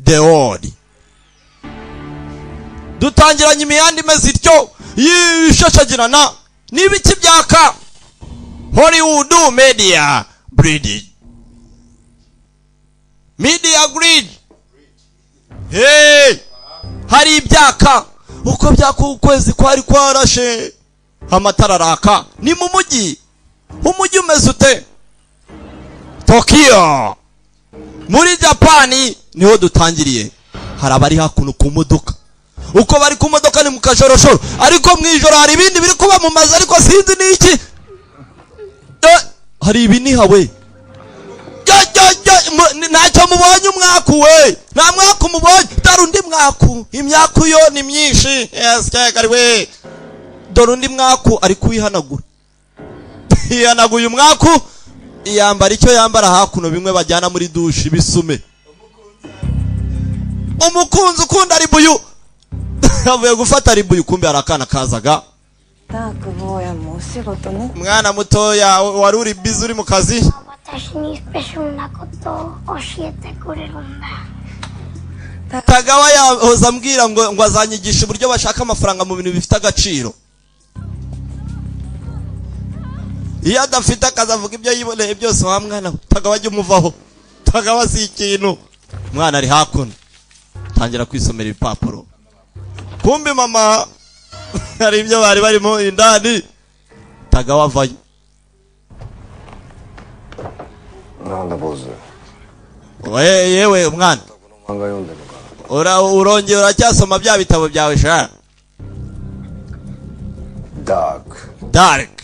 deori. Dutangiranye imihanda imeze ityo yishashagirana n'ibiki byaka. Hollywood media bridge. Media grid. Hey! Hari ibyaka uko byakukwezi kwari kwarashe amatara araka ni mu mujyi. Umujyi umeze ute? Tokyo. Muri Japani niho dutangiriye. Hari abari hakuno ku modoka. Uko bari ku modoka ni mu kajoroshoro, ariko mwijoro hari ibindi biri kuba mu mazi, ariko sinzi niki. Hari ibinihawe. Ntacyo mubonye umwaku we. Nta mwaku mubonye. Dore undi mwaku. Imyaku yo ni myinshi. Yes, cyagari we. Dore undi mwaku ari kuyihanagura. Yihanaguye umwaku. Iyambara icyo yambara hakuno bimwe bajyana muri douche bisume. Umukunzi ukunda ribuyu. Avuye gufata ribuyu kumbe arakana kazaga. Mwana mutoya wari uri busy uri mu kazi. Tagawa yahoza ambwira ngo azanyigisha uburyo bashaka amafaranga mu bintu bifite agaciro. Iyo adafite akazi avuga ibyo yiboneye byose wa mwana. Tagawa ajye umuvaho. Tagawa si ikintu. Mwana ari hakuno. Tangira kwisomera ibipapuro. Kumbe mama hari ibyo bari barimo indani. Tagawa avayo. Nanda boze. Yewe mwana. Urongera uracyasoma bya bitabo byawe sha. Dark.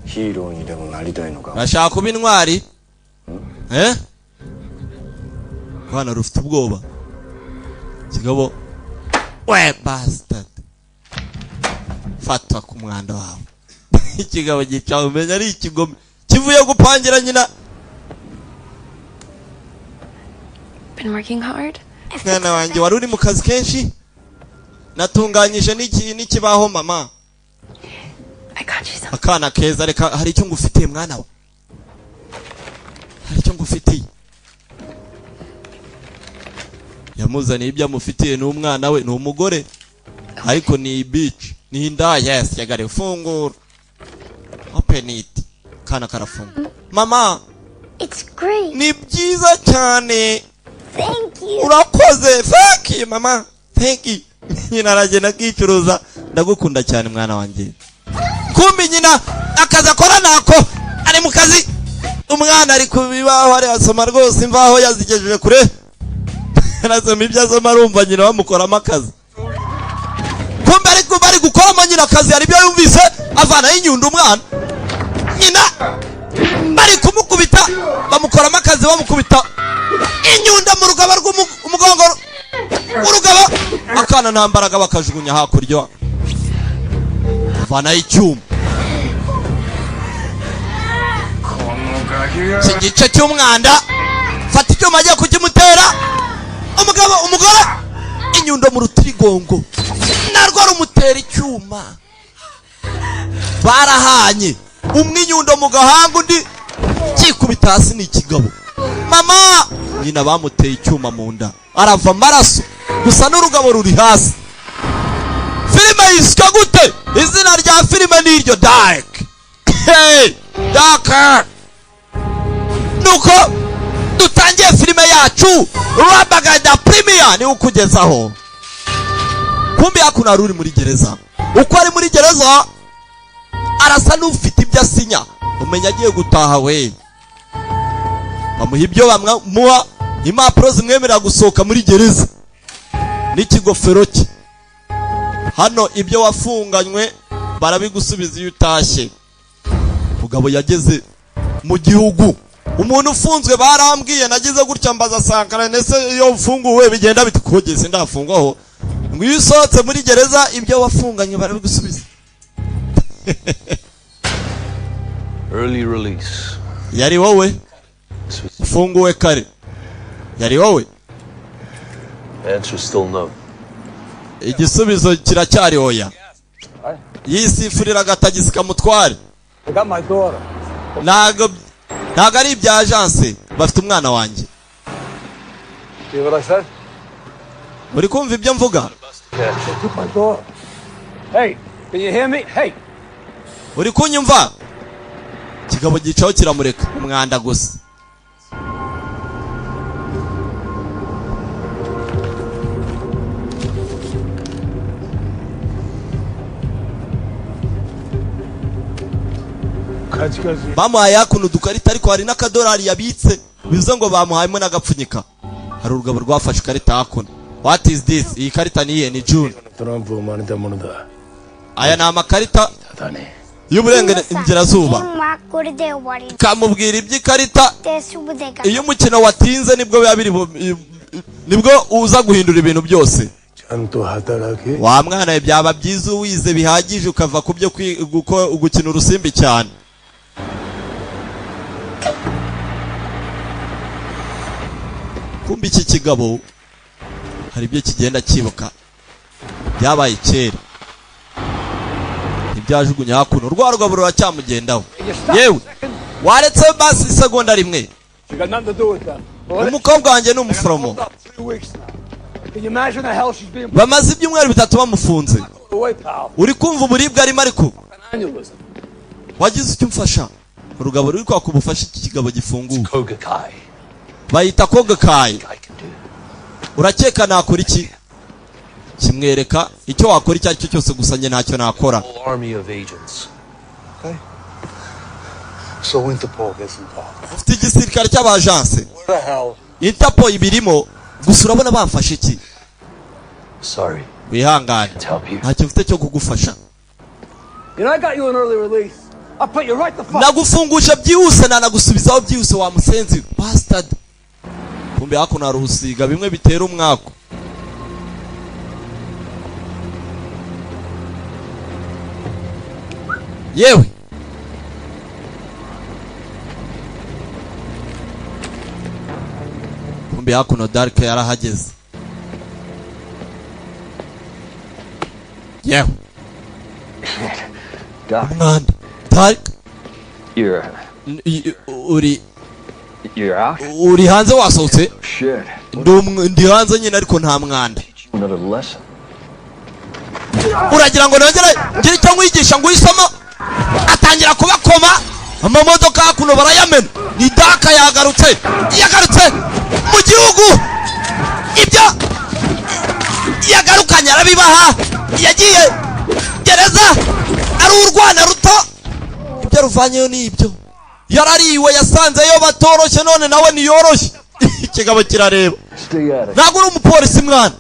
Hero ni demo naritai no ka. Bashaka kuba intwari? Bana rufite ubwoba. Kigabo. We bastard. Fatwa ku mwanda wawe. Ikigabo gicawe umenya ari ikigome. Kivuye gupangira nyina. Been working hard? Mwana wanjye wari uri mu kazi kenshi? Natunganyije n'ikibaho mama. I got you some. Akana keza reka hari icyo ngufitiye mwana we. Hari icyo ngufitiye. Yamuzaniye ibyo amufitiye n'umwana we n'umugore. Ariko ni beach. Ni inda yes yagare fungura. Open it. Kana karafunga. Mama. It's great. Ni byiza cyane. Thank you. Urakoze. Thank you mama. Thank you. Nyina aragenda kicuruza. Ndagukunda cyane mwana wanjye. Kumbi nyina akaza akora nako ari mu kazi. Umwana ari kubibaho ari asoma rwose imvaho yazigejeje kure. Nasoma ibyo asoma arumva nyina bamukoramo akazi. Kumbe ariko bari gukoramo nyina akazi hari ibyo yumvise avana y'inyundo umwana. Nyina bari kumukubita bamukoramo akazi bamukubita inyundo mu rugaba rw'umugongo. Urugaba akana ntambaraga bakajugunya hakurya. Avana y'icyuma. Igice cy'umwanda fata icyuma agiye kukimutera. Umugore inyundo mu rutirigongo narwo rumutera icyuma. Barahanye umwe inyundo mu gahanga undi kikubita hasi n'ikigabo. Mama nyina bamuteye icyuma mu nda arava amaraso gusa n'urugabo ruri hasi. Filime yiswe gute? Izina rya filime ni iryo Dark. Hey, Dark. Nuko dutangiye filime yacu Rabagada Premier ni ukugezaho. Kumbe hakuna aruri muri gereza. Uko ari muri gereza arasa n'ufite ibyo asinya. Umenya agiye gutaha we. Bamuha ibyo bamuha impapuro zimwemerera gusohoka muri gereza. N'ikigofero cye. Hano ibyo wafunganywe barabigusubiza iyo utashye. Mugabo yageze mu gihugu. Umuntu ufunzwe barambwiye nagize gutya mbaza Sankara nese iyo ufunguwe bigenda bitukogeze ndafungwaho. Ngo iyo usohotse muri gereza ibyo wafunganywe barabigusubiza. Early release. Yari wowe? Funguwe kare. Yari wowe? Answer still no. Igisubizo kiracyari oya. yisifurira agatagisi kamutware. I got my daughter. Ntago ari ibya agence, bafite umwana wanjye. See what I said? Uri kumva ibyo mvuga? They took my daughter. Hey, can you hear me? Hey. Uri kunyumva? Kigabo gicaho kiramureka umwanda gusa. Bamuhaye hakuno dukarita ariko hari n'akadolari yabitse bivuze ngo bamuhayemo n'agapfunyika. Hari urugabo rwafashe ikarita hakuno. What is this? Iyi karita niye ni June. Aya ni amakarita y'uburengerazuba. Kamubwira iby'ikarita. Iyo umukino watinze nibwo biba biri nibwo uza guhindura ibintu byose. Wa mwana byaba byiza uwize bihagije ukava ku byo gukina urusimbi cyane. Kumbi iki kigabo hari ibyo kigenda kibuka byabaye kera ibyajugunya hakuno rwa rugabo ruracyamugendaho. Yewe waretse basi segonda rimwe. Umukobwa wanjye ni umuforomo. Bamaze ibyumweru 3 bamufunze. Uri kumva uburibwe arimo ariko wagize icyo umfasha. Urugabo ruri kwa kubufasha iki kigabo gifunguye. Bayita Kogakai. Urakeka nakora iki? Kimwereka icyo wakora icyo aricyo cyose gusa njye ntacyo nakora. So Interpol gets involved. Ufite igisirikare cy'abagence. Interpol ibirimo gusa urabona bamfashe iki? Sorry. Wihangane. Ntacyo mfite cyo kugufasha. You know, I got you an early release. I'll put you right the fuck. Nagufungusha byihuse nanagusubizaho byihuse wa musenzi bastard. Kumbe hakuno harusiga bimwe bitera umwako. Yewe kumbe hakuno Dark yarahageze. Yewe Mwanda Dark You're out? Uri hanze wasohotse? Shit. Ndi hanze nyine ariko nta mwanda. Another lesson. Uragira ngo nongere ngire icyo nkwigisha ngo uyisomo? Atangira kubakoma amamodoka hakuno barayamena. Ni Daka yagarutse mu gihugu. Ibyo yagarukanye arabibaha. Yagiye gereza ari urwana ruto. Ibyo ruvanyeyo ni ibyo. Yarariwe yasanzeyo batoroshye none nawe niyoroshye. Ikigabo kirareba. Ntabwo uri umupolisi mwana.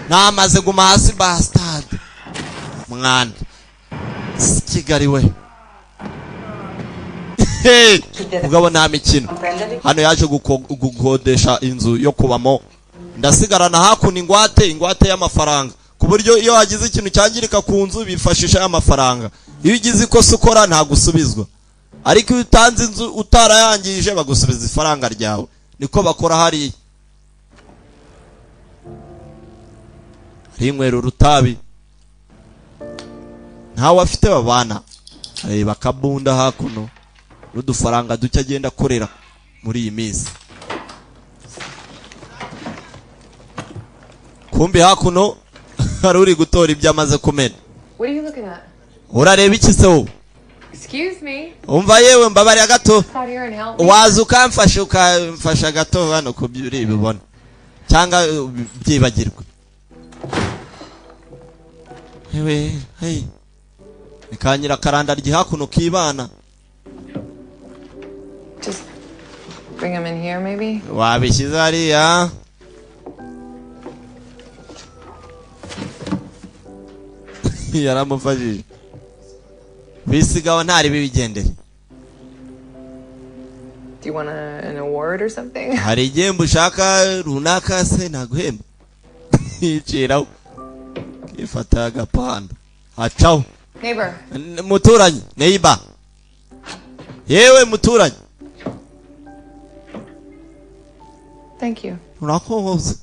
Namaze guma hasi bastard. Mwana. Kigali we. Mugabo nta mikino. Hano yaje gukodesha inzu yo kubamo. Ndasigarana hakuno ingwate y'amafaranga. Ku buryo iyo hagize ikintu cyangirika ku nzu bifashisha y'amafaranga. Iyo ugize ikosa ukora nta gusubizwa. Ariko iyo utanze inzu utarayangije bagusubiza ifaranga ryawe. Niko bakora hari. Rinywero rutabi. Ntawe afite babana. Areba kabunda hakuno. Rudufaranga duke agenda korera muri iyi minsi. Kumbi hakuno hari uri gutora ibyo amaze kumena. What are you looking at? Urareba iki se wowe? Excuse me. Umva yewe mbabari gato. Out here and help me. Waza ukamfasha gato hano ku byuri bibona. Cyangwa byibagirwe. Hewe, hey. Nikanyira karanda ryihakuno kibana. Just bring him in here maybe. Wabishyize hariya. Yaramufashije. Bisigaho ntari bibigendere. Do you want an award or something? Hari igihembo ushaka runaka se naguhemba. Yiciraho. Ifata agapanda. Hacaho. Neighbor. Muturanyi, neighbor. Yewe muturanyi. Thank you. Urakoze.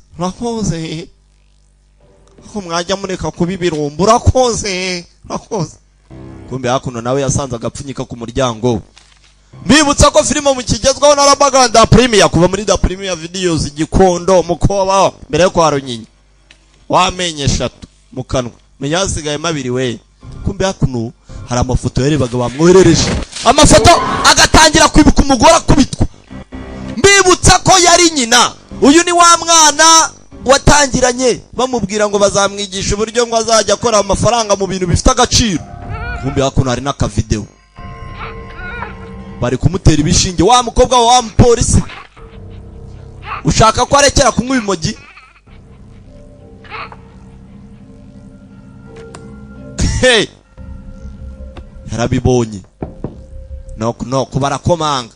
Ko mwajya mureka kubibirumba urakoze. kumbe hakuno nawe yasanze agapfunyika ku muryango. Mbibutsa ko filime mu kigezweho na Rabaganda Premier kuva muri da Premier Videos Gikondo Mukoba mbere yo kwa Runyinya wamenye 3 mu kanwa menya hasigaye 2 we. Kumbe hakuno hari amafoto yarebaga bamwoherereje amafoto agatangira kwibuka umugore akubitwa. Mbibutsa ko yari nyina, uyu ni wa mwana watangiranye bamubwira ngo bazamwigisha uburyo ngo azajya akora amafaranga mu bintu bifite agaciro. Kumbe hakuno hari n'aka video bari kumutera ibishinge, wa mukobwa wa mupolisi ushaka ko arekera kunywa ibimogi. Hey, yarabibonye no barakomanga.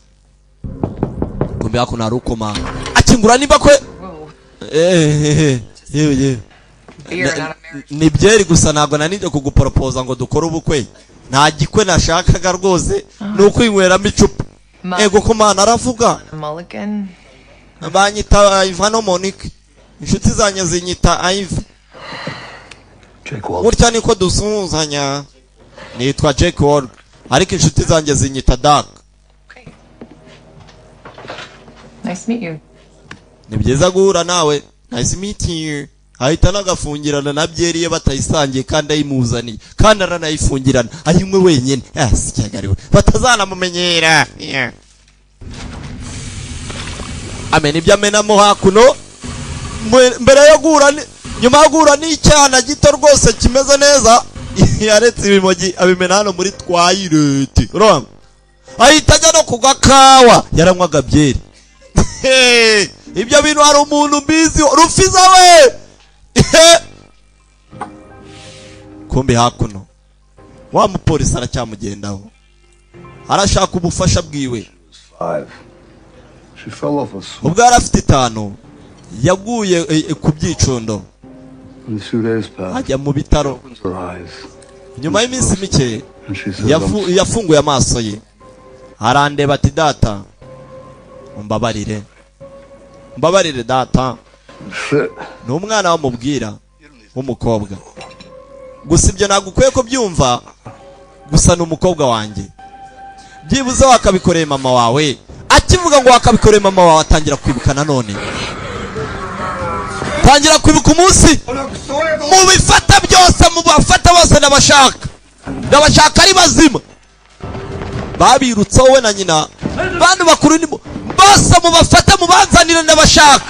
Kumbe hakuno hari ukomanga akingura nimba kwe yewe ni byeri gusa ntabwo nanije kuguporopoza ngo dukore ubukwe. Nta gikwe nashakaga rwose nuko inyweramo icupa. Ego ko mana aravuga Mulligan. banyita Ivano Monique, inshuti zanye zinyita Ive. Jake Wall. Burya niko dusuhuzanya. Nitwa Jake Wall ariko inshuti zanjye zinyita Dark. Okay. Nice to meet you. Ni byiza guhura nawe. Nice meeting you. Ahita nagafungirana na byeriye batayisangiye kandi ayimuzaniye kandi aranayifungirana ayimwe wenyine. Yes, cyagariwe batazana mumenyera. Amen ibyo amenamo hakuno mbere yo guhura nyuma yo guhura n'icyana gito rwose kimeze neza yaretse ibimogi abimena hano muri twayirete. Urumva ahita ajya no kugakawa yaranywaga byeri. Ibyo bintu hari umuntu mbizi Rufiza we. Kumbe hakuno wa mupolisi aracyamugendaho arashaka ubufasha bwiwe. 5. She fell off a swing. Ubwo arafite 5 yaguye ku byicundo And 2 days passed. ajya mu bitaro. Opens her eyes. Nyuma y'iminsi mike And she says, I'm yafunguye amaso ye arandeba ati data mbabarire data. fit. Ni umwana wamubwira w'umukobwa gusa ibyo nagukwiye ko byumva gusa ni umukobwa wanjye. Byibuze wakabikoreye mama wawe. Akivuga ngo wakabikoreye mama wawe atangira kwibuka nanone. Tangira kwibuka umunsi mu bifata byose mu bafata bose ndabashaka ari bazima. Babirutsa wowe na nyina bantu bakuru ni bose mu bafata mu banzanire ndabashaka.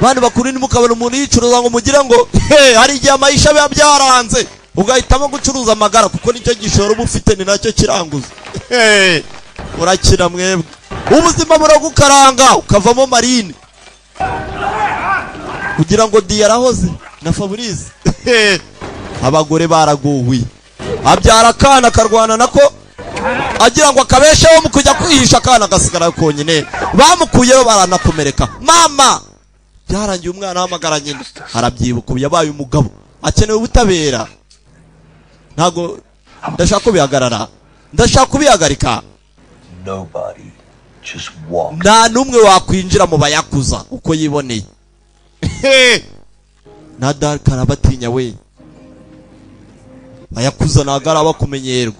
Bantu bakuru ni mukabona umuntu yicuruza ngo mugira ngo hari igihe amayisha biba byaranze ugahitamo gucuruza amagara kuko nicyo gishoro uba ufite ni nacyo kiranguza. Urakira mwebwe ubuzima buragukaranga ukavamo marine kugira ngo diyarahoze na Fabrice. Abagore baraguwe abyara akana karwana nako agira ngo akabesheho mu kujya kwihisha akana gasigara konyine bamukuyeho baranakomereka. Mama byarangiye umwana w'amagara nyine arabyibuka yabaye umugabo akenewe ubutabera. Ntago ndashaka kubihagarara ndashaka kubihagarika. Nobody just walk. Nta numwe wakwinjira mu bayakuza uko yiboneye. Na Dark arabatinya we. Bayakuza nagara bakumenyerwa.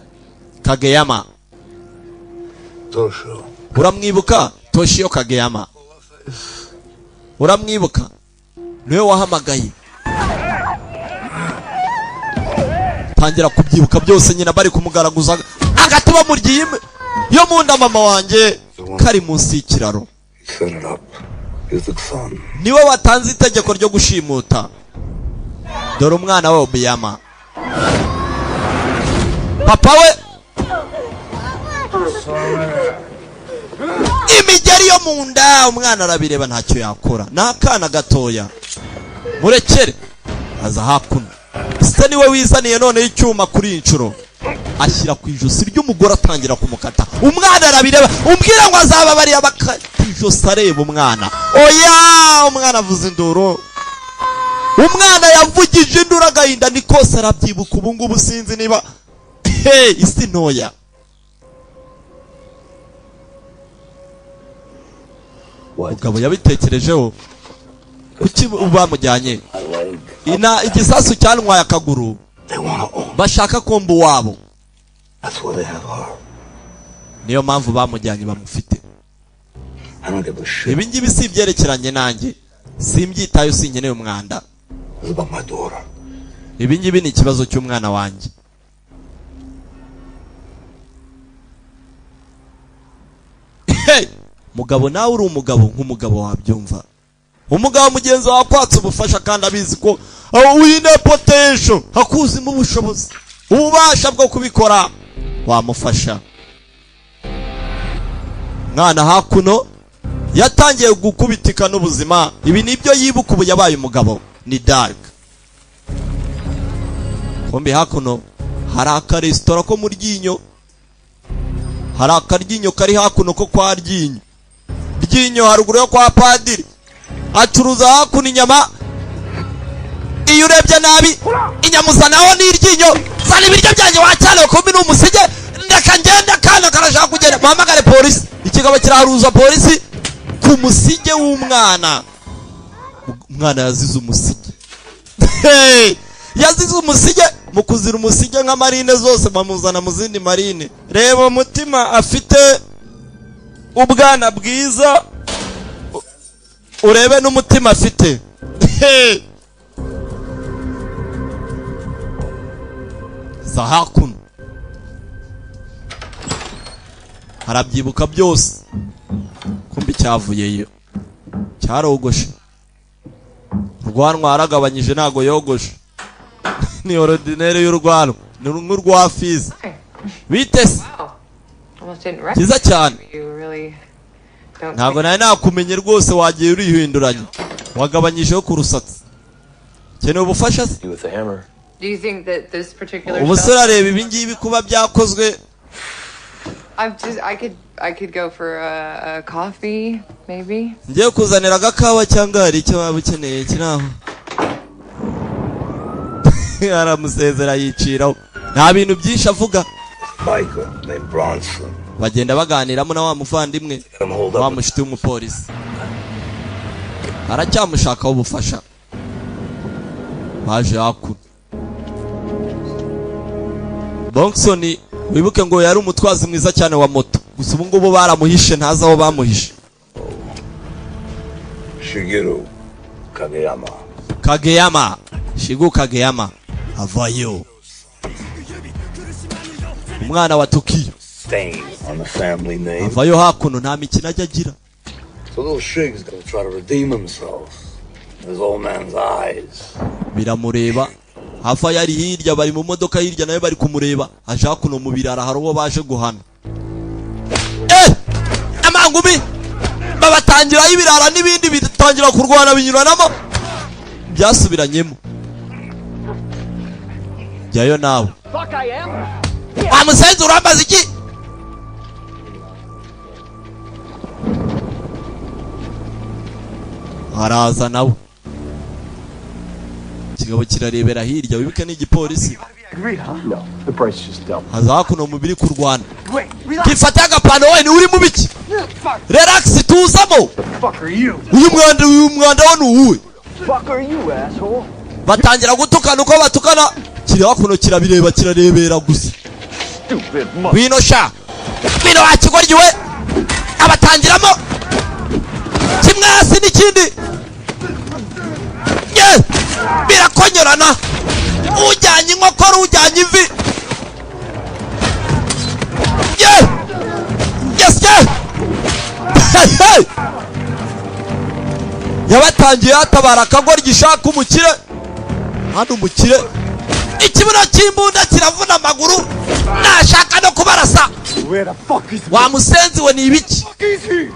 Kageyama Tosho. uramwibuka? Toshio Kageyama uramwibuka? Niwe wahamagaye. Tangira kubyibuka byose nyina bari kumugaraguza agatuba muryime yo munda mama wanjye kari munsi y'ikiraro. Set it up. He's the son. Niwe watanze itegeko ryo gushimuta. Dore umwana we Obiyama. Papa we imigeri yo munda umwana arabireba ntacyo yakora. Nakana gatoya murekere aza hakuno. Se niwe wizaniye none icyuma kuri incuro ashyira ku ijosi ry'umugore atangira kumukata. Umwana arabireba umbwira ngo azaba bari abakata ijosi areba umwana. Oya umwana avuza induru. Umwana yavugije induru agahinda nikose arabyibuka. Ubu ngubu sinzi niba isi ntoya. Ugabo yabitekerejeho kuki bamujyanye ina igisasu cyantwaye akaguru bashaka komba wabo That's why they have her. niyo mpamvu bamujyanye bamufite. I don't give a shit. Ibi ngibi si ibyerekeranye nanjye, simbyitayo, sinkeneye umwanda. It's about my daughter. Ibi ngibi ni ikibazo cy'umwana wanjye. Hey, mugabo nawe uri umugabo nk'umugabo wabyumva. Umugabo mugenzi wawe akwatse ubufasha kandi abizi ko wine potential, hakuzimo ubushobozi, ububasha bwo kubikora, wamufasha. Mwana hakuno yatangiye gukubitika n'ubuzima. Ibi nibyo yibuka ubu yabaye umugabo. Ni dark. Kumbe hakuno hari akaresitora ko mu Ryinyo. Hari akaryinyo kari hakuno ko kwa Ryinyo. Ryinyo haruguru yo kwa padiri. Acuruza hakuno inyama. Iyo urebye nabi inyamuza naho ni Ryinyo. Zana ibiryo byanjye wacyane kombi n'umusige. Ndeka ngenda kana karashaka kugenda. Muhamagare polisi. Ikigabo kiraharuza polisi ku musige w'umwana. Umwana yazize umusige. Hey! Yazize umusige, mu kuzira umusige nka marine zose bamuzana mu zindi marine. Reba umutima afite ubwana bwiza, urebe n'umutima afite. Hey! Sahakuno harabyibuka byose. Kumbi cyavuyeyo cyarogoshe. Rwanwa aragabanyije nago yogoshe. Ni ordinaire y'urwano, ni nk'urwa fizi. Bitese kiza cyane. Ntabwo nari nakumenye rwose, wagiye urihinduranye, wagabanyijeho ku rusatsi. Keneye ubufasha se? Ubusore areba ibi ngibi kuba byakozwe. I could go for a coffee, maybe. Ngiye kuzanira agakawa cyangwa hari icyo waba ukeneye kiraho. Aramusezera yiciraho. Nta bintu byinshi avuga. Biker named Bronson. Bagenda baganiramo na wa muvandimwe wa mushiti w'umupolisi. Aracyamushakaho ubufasha. Baje hakuno. Bonson wibuke ngo yari umutwazi mwiza cyane wa moto. Gusa ubu ngubu baramuhishe, ntazi aho bamuhishe. Shigeru Kageyama. Kageyama. Shigeru Kageyama. Avayo. Umwana wa Tokyo. Stain on the family name. Avayo hakuno nta mikino ajya agira. So those shigs gonna try to redeem themselves. His old man's eyes. Biramureba. Hafa yari hirya, bari mu modoka hirya nayo bari kumureba. Aje hakuno mu birara hari uwo baje guhana. Amangumi babatangira y'ibirara n'ibindi bitangira kurwana binyuranamo. Byasubiranyemo. Jyayo nawe. Amusenze urambaza iki? Haraza nawe. Kigabo kirarebera hirya, wibuke n'igipolisi. No, the price just doubled. Haza hakuno mubiri kurwana. Gifata agapano we ni uri mu biki? Relax tuzamo. Fuck are you? Uyu mwanda wa nuwe. Fuck are you, asshole? Batangira gutukana uko batukana. Kiri hakuno kirabireba kirarebera gusa. Stupid mother. Wino sha. Wino akigoryi we. Abatangiramo. Kimwe hasi n'ikindi. Ye! Birakonyerana. Ujyanye inkokora, ujyanye ivi. Ye! Yes, ye! Hey! Yabatangiye atabara akagoryi gishaka umukire. Hano umukire. Ikibuno cy'imbunda kiravuna amaguru. Nashaka no kubarasa. Where the fuck is Wa musenzi we ni ibiki? he?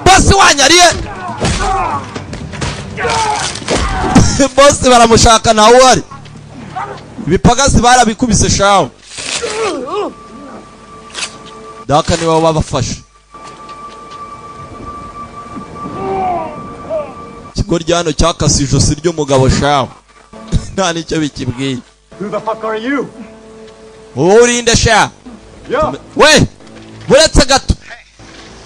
Bosi wanyariye. Bosi baramushaka nawe wari. Ibipagasi barabikubise shawo. Daka ni baba bafasha. Kigoryi hano cyakasi ijosi ry'umugabo shawo. Nta nicyo bikibwiye. Who the fuck are you? Urinde sha. Yo. We! Buretse gato.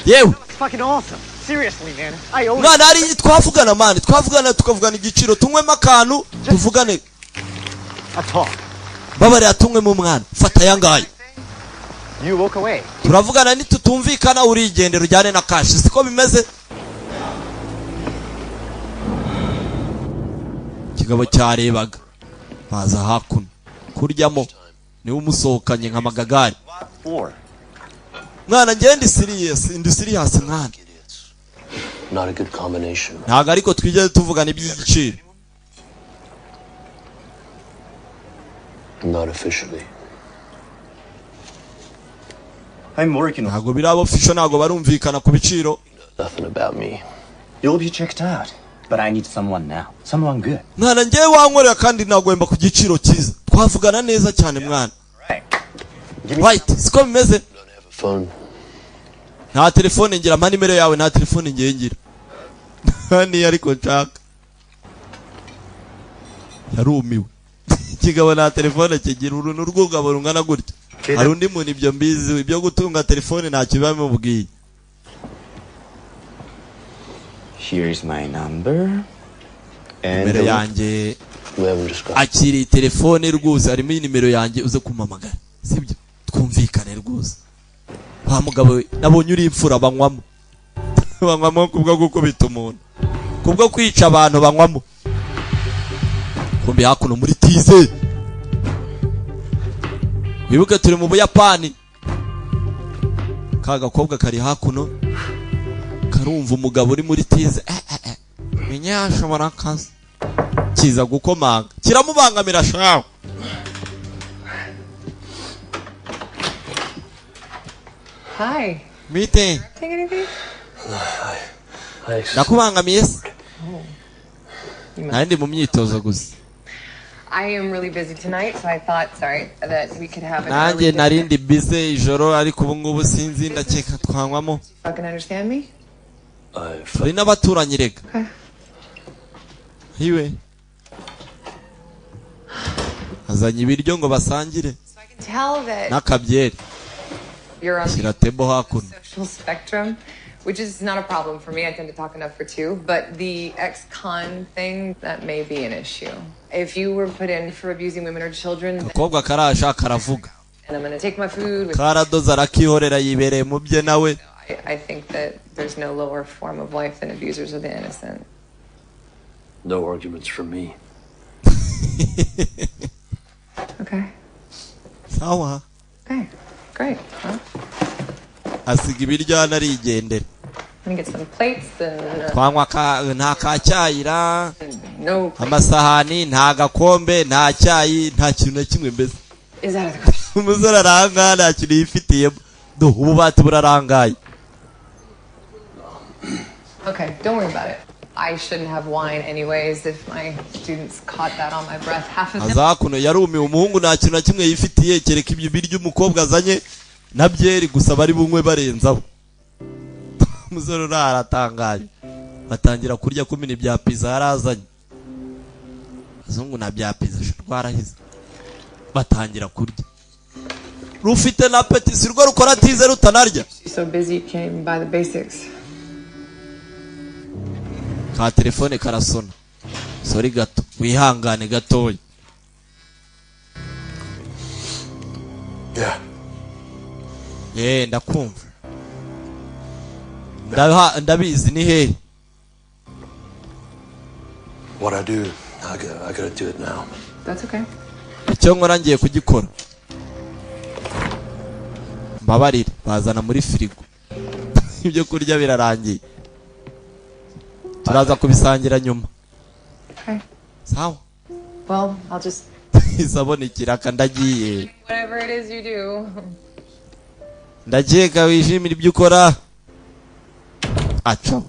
Yewe. Fucking awesome. Seriously, man. I owe Mwana ari twavugana man, twavugana tukavugana igiciro, tunywemo akantu, tuvugane. That's all. Babare atunywemo umwana. Fata yangaye. You walk away. turavugana nitutumvikana urigendera ujyane na cash siko bimeze. Kigabo cyarebaga baza hakuno kuryamo niwe umusohokanye nka magagari. Mwana ngende serious mwana. Not a good combination. Ntago ariko twigeze tuvugana iby'igiciro. Not officially. I'm working on. Ntago birabo official ntago barumvikana ku biciro. Nothing about me. You'll be checked out, but I need someone now. Someone good. Mwana ngewe wankorera kandi nagwemba ku giciro cyiza. Twavugana neza cyane mwana. Right, siko bimeze. Phone. Nta telefone ngira mpa nimero yawe nta telefone ngiye ngira. Hani ariko nshaka. Yarumiwe. Kigabo nta telefone kigira uruntu rw'ugabo rungana gutya. Hari undi muntu ibyo mbizi ibyo gutunga telefone ntacyo bamubwiye. Here's my number. Nimero yanjye We haven't just got. akiri telefone rwose harimo nimero yanjye uze kumamagara. Sibyo twumvikane rwose. Wa mugabo we nabonye uri imfura banywamo. Banywamo kubwo gukubita umuntu. Kubwo kwica abantu banywamo. Kumbe hakuno muri tize. Wibuke turi mu Buyapani. Kaga kobwa kari hakuno. Karumva umugabo uri muri tize. Menyashobora kaza. Kiza gukomanga. Kiramubangamira shaho. Hi. Mite. Take anything? Thanks. Nakubangamiye se? Nandi mu myitozo gusa. I am really busy tonight, so I thought, sorry, that we could have an Nanjye early dinner. narindi bize ijoro ariko ubu ngubu sinzi ndakeka twanywamo. You can understand me? Hari n'abaturanyi rega. Hiwe. Azanye ibiryo ngo basangire. So I can tell that N'akabyeri. you're on the Kiratebo hakuno. social spectrum, which is not a problem for me. I tend to talk enough for two. But the ex-con thing, that may be an issue. If you were put in for abusing women or children, Akobwa karaje karavuga. and I'm going to take my food with Karadoza arakihorera yibereye mu bye nawe. I think that there's no lower form of life than abusers of the innocent. No arguments from me. Okay. Sawa. Okay. Great. Well, Asiga ibiryo hano arigendera. let me get some plates and Twanywa nta kacyayira, no. amasahani, nta gakombe, nta cyayi, nta kintu na kimwe mbese. Is that a question? Umusore aranga nta kintu yifitiyemo. Do ububati burarangaye. Okay, don't worry about it. I shouldn't have wine anyways if my students caught that on my breath. Half of them. Azakuno yarumiwe umuhungu nta kintu na kimwe yifitiye kereka ibyo biryo umukobwa azanye na byeri gusa bari bunywe barenzaho. Umusore uratangaye. Batangira kurya kumina ibya pizza yarazanye. Azungu na bya pizza shwarahize. Batangira kurya. Rufite na petit sirwo rukora tize rutanarya. She's so busy you can't even buy the basics. Ka telefone karasona. Sorry gato. Wihangane gatoya. Yeah. Ndakumva. Ndabizi ni hehe. What I do, I gotta do it now. That's okay. Icyo nkora ngiye kugikora. Mbabarire bazana muri firigo. Ibyo kurya birarangiye. Turaza kubisangira nyuma. Okay. Sawa. Well, I'll just Isabone ikiraka ndagiye. whatever it is you do. Ndakeka wishimira ibyo ukora. Aca.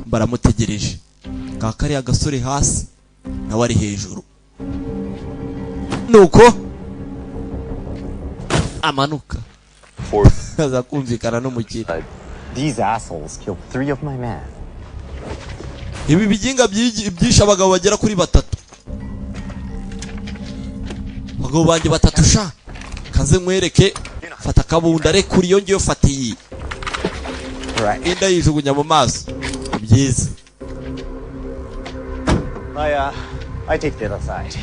Baramutegereje. Kakari agasore hasi nawe ari hejuru. Nuko amanuka. Aza kumvikana n'umukire. These assholes killed 3 of my men. Ibi biginga byisha abagabo bagera kuri 3. Abagabo banjye 3 sha. Kanze nkwereke fata kabunda rekuri iyo ngiyo fatiye. Right. Inda yijugunya mu maso. Byiza. I take the other side.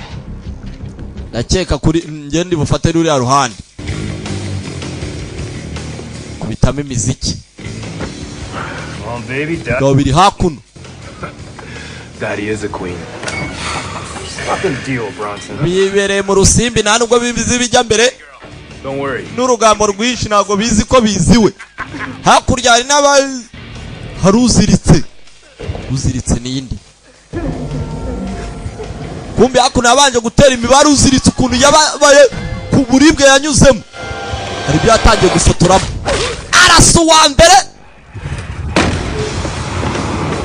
Nakeka kuri ngende bufate ruri ruhande. bitamo imiziki Come on, baby. ngo biri hakuno Daddy is a queen. Fucking deal, Bronson. bibereye mu rusimbi nta nubwo bizi bijya mbere Don't worry. n'urugambo rwinshi ntabwo bizi ko biziwe hakurya hari hari uziritse n'indi kumbe hakuno yabanje gutera imibare uziritse ukuntu yabaye ku buribwe yanyuzemo hari ibyo yatangiye gufotoramo arasa uwa mbere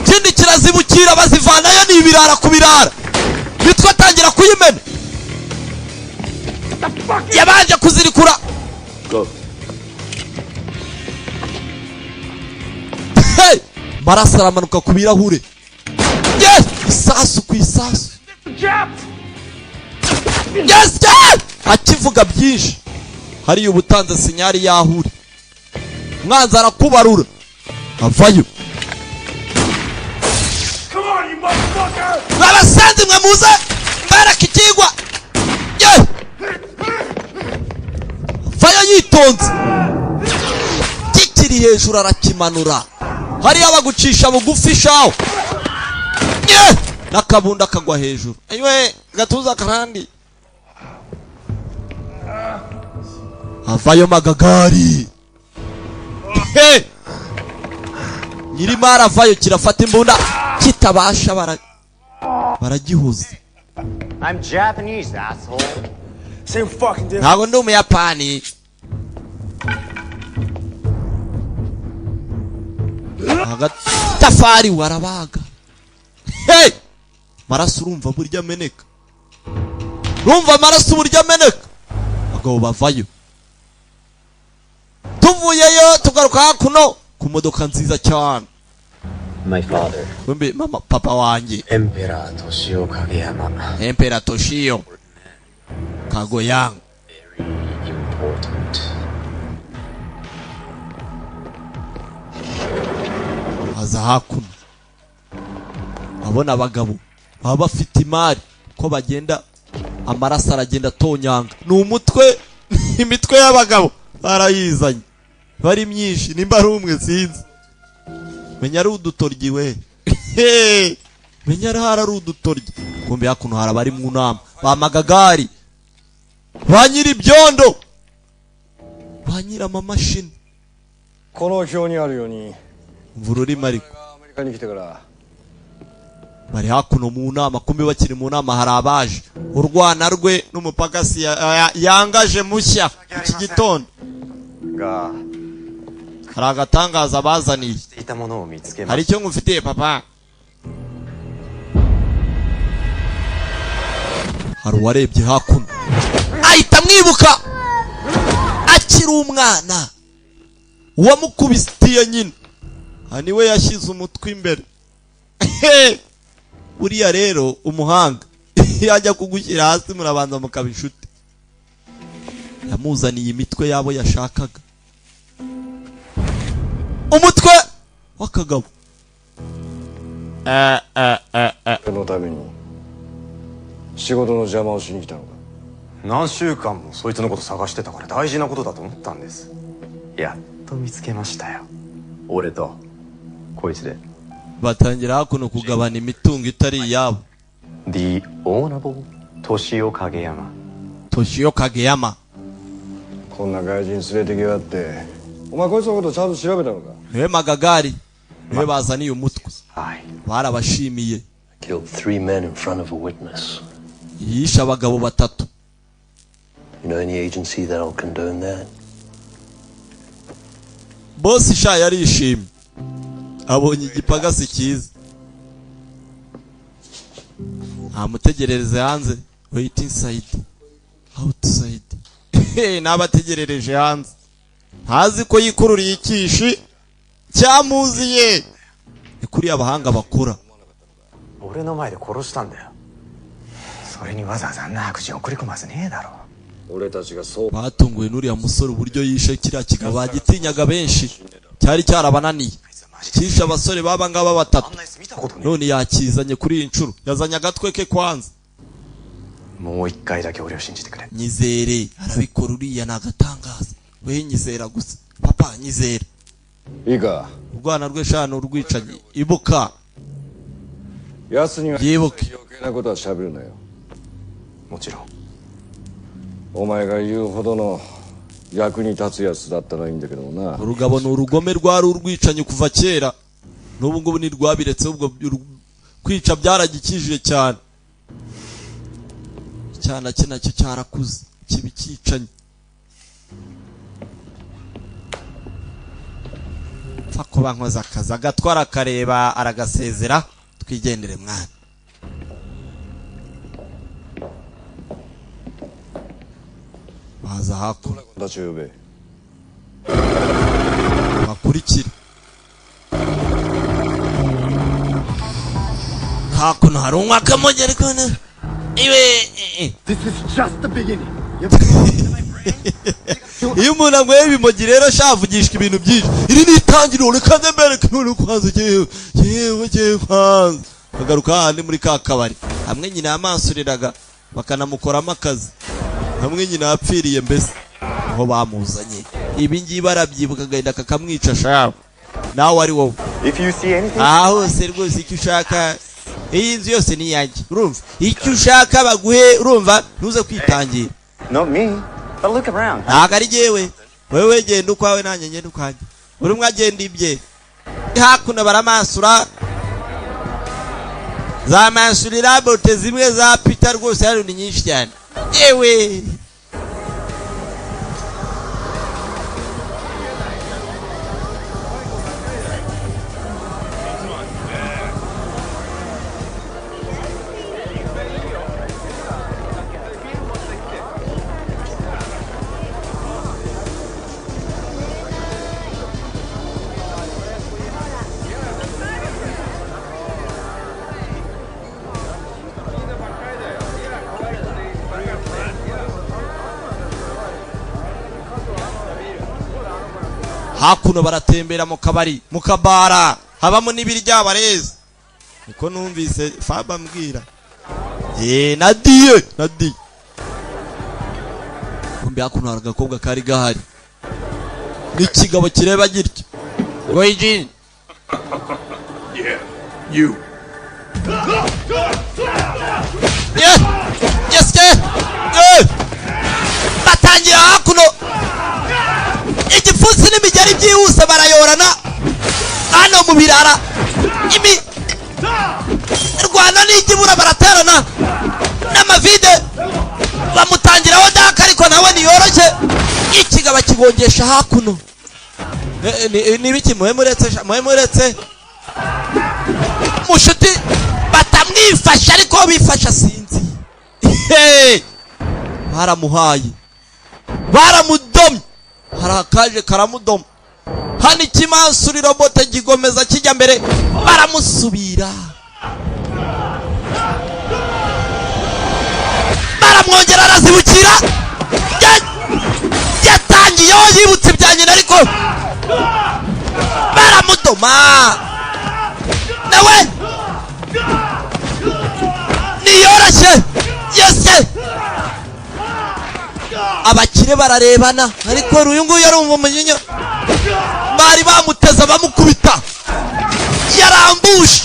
ikindi kirazibukira bazivanayo ni ibirara ku birara nitwe atangira kuyimena yabanje kuzirikura hey! maraso aramanuka ku birahure yes! isasu ku isasu yes! akivuga byinshi hariya ubutanze sinyari yahure mwanzi arakubarura avayo abasanzi mwe muze mbaraka ikigwa vayo yitonze kikiri hejuru arakimanura hariya bagucisha bugufi shaho n'akabunda kagwa hejuru ayiwe gatuza kandi avayo magagari nyirimo aravayo kirafata imbunda kitabasha baragihuza I'm Japanese, asshole. Same fucking difference. ntabwo ndi umuyapani agatafari warabaga hey! maraso urumva burya ameneka amaraso ameneka abagabo bavayo tuvuyeyo tugaruka hakuno ku modoka nziza cyane My father, wembe mama papa wanjye Emperor Toshio Kageyama. Emperor Toshio Kagoyanga Very important. aza hakuno abona abagabo baba bafite imari ko bagenda amaraso aragenda atonyanga ni umutwe imitwe y'abagabo barayizanye bari myinshi nimba ari umwe sinzi menya ari udutoryi we menya ari udutoryi kumbe hakuno hari abari mu nama bamagagari ba nyiri ibyondo ba nyiri amamashini この表にあるように mvururima ariko アメリカに来てから bari hakuno mu nama kumbe bakiri mu nama hari abaje urwana rwe n'umupakasi yangaje mushya iki gitondo が hari agatangaza bazaniye していたものを見つけま hari した。 icyo ngufitiye papa hari uwarebye hakuno ahita amwibuka akiri umwana uwamukubitiye nyine hani we yashyize umutwe imbere uriya rero umuhanga yajya kugushyira hasi murabanza mukaba inshuti yamuzaniye imitwe yabo yashakaga umutwe w'akagabo このために仕事の邪魔をしに来たのか。何週間もそいつのこと探してたから大事なことだと思ったんです。やっと見つけましたよ。俺とこいつで。 batangira hakuno kugabana imitungo itari iyabo The Honorable Toshio Kageyama. Toshio Kageyama こんな外人連れてきやがって。お前こいつのことちゃんと調べたのか。 niwe magagari niwe bazaniye umutwe はい。 barabashimiye Killed 3 men in front of a witness. yishe abagabo batatu You know any agency that'll condone that? boss sha yarishimye abonye igipagasi cyiza amutegerereze hanze wait inside outside n'abategerereje hanze ntazi ko yikururiye ikishi cyamuziye ni kuri abahanga bakora 俺の前で殺したんだよ。それにわざわざあんな悪事送り込まずねえだろ。 俺たちがそう。 batunguwe n'uriya musore uburyo yishe kiriya kigabo bagitinyaga benshi cyari cyarabananiye kishe abasore baba ngaba あ batatu んなやつ見たことね none yakizanye kuri iyi nshuro yazanye agatwe ke kwanza え。もう一回だけ俺を信じてくれ。 nyizere arabikora uriya ni agatangaza we nyizera gusa papa nyizera いいか urwana rw'eshanu urwicanyi ibuka 奴には余 yibuke 計なことは喋るなよ もちろん お前が言うほどの役に立つやつだったらいいんだけどな urugabo ni urugome rwari urwicanyi kuva kera n'ubu ngubu ntirwabiretse ubwo kwica byaragikijije cyane cyana cye nacyo cyarakuze kibi cyicanyi pfa kuba nkoze akazi agatwara akareba aragasezera twigendere mwana baza hakuno 立ちを呼べ bakurikire hakuno hari umwaka mujya ariko iwe iyo umuntu anyweye ibimogi rero shavugishwa ibintu byinshi iri ni itangiriro reka nze mbereke none kwanza yewe kwanza bagaruka handi muri ka kabari hamwe nyina yamansuriraga bakanamukoramo akazi hamwe nyina yapfiriye mbese aho bamuzanye ibi ngibi arabyibuka agahita kakamwica shawe nawe ari wowe aha hose rwose icyo ushaka iyi nzu yose ni iyanjye urumva icyo ushaka baguhe urumva ntuze kwitangira Not me. But look around. ntabwo ari jyewe wewe genda ukwawe nanjye ngenda ukwanjye buri umwe agenda ibye hakuno baramansura za mansurira bote zimwe za pita rwose hano ni nyinshi cyane yewe hakuno baratembera mu kabari mu kabara habamo n'ibirya bareza niko numvise Faba mbwira nadiye kumbe hakuno hari agakobwa kari gahari n'ikigabo kireba gityo Goijin Yeah, you. yes batangira hakuno igipfunsi n'imigeri byihuse barayorana hano mu birara imi rwana n'igibura baraterana n'amavide bamutangiraho daka ariko nawe niyoroshye ikigaba kigongesha hakuno nibiki muhemuretse mushuti batamwifasha ariko bifasha sinzi baramuhaye baramudomye hari akaje karamudoma hano ikimansuriro bote gigomeza kijya mbere baramusubira baramwongera arazibukira yatangiyeho yibutse ibya nyina ariko baramudoma nawe niyoroshye yese abakire bararebana ariko uyu nguyu yarumva umunyinya bari bamuteza bamukubita yarambushe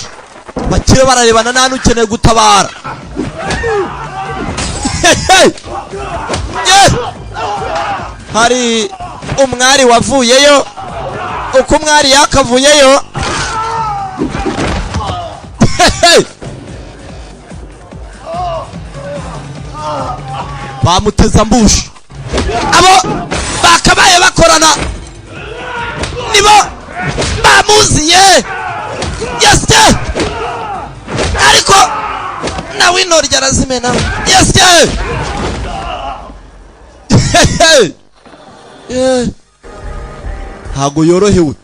abakire bararebana nta n'ukeneye gutabara hari umwari wavuyeyo uko umwari yakavuyeyo bamuteza mbushe abo bakabaye bakorana nibo bamuziye yesye ariko nawe intoryi arazimena yesye ntago yorohewe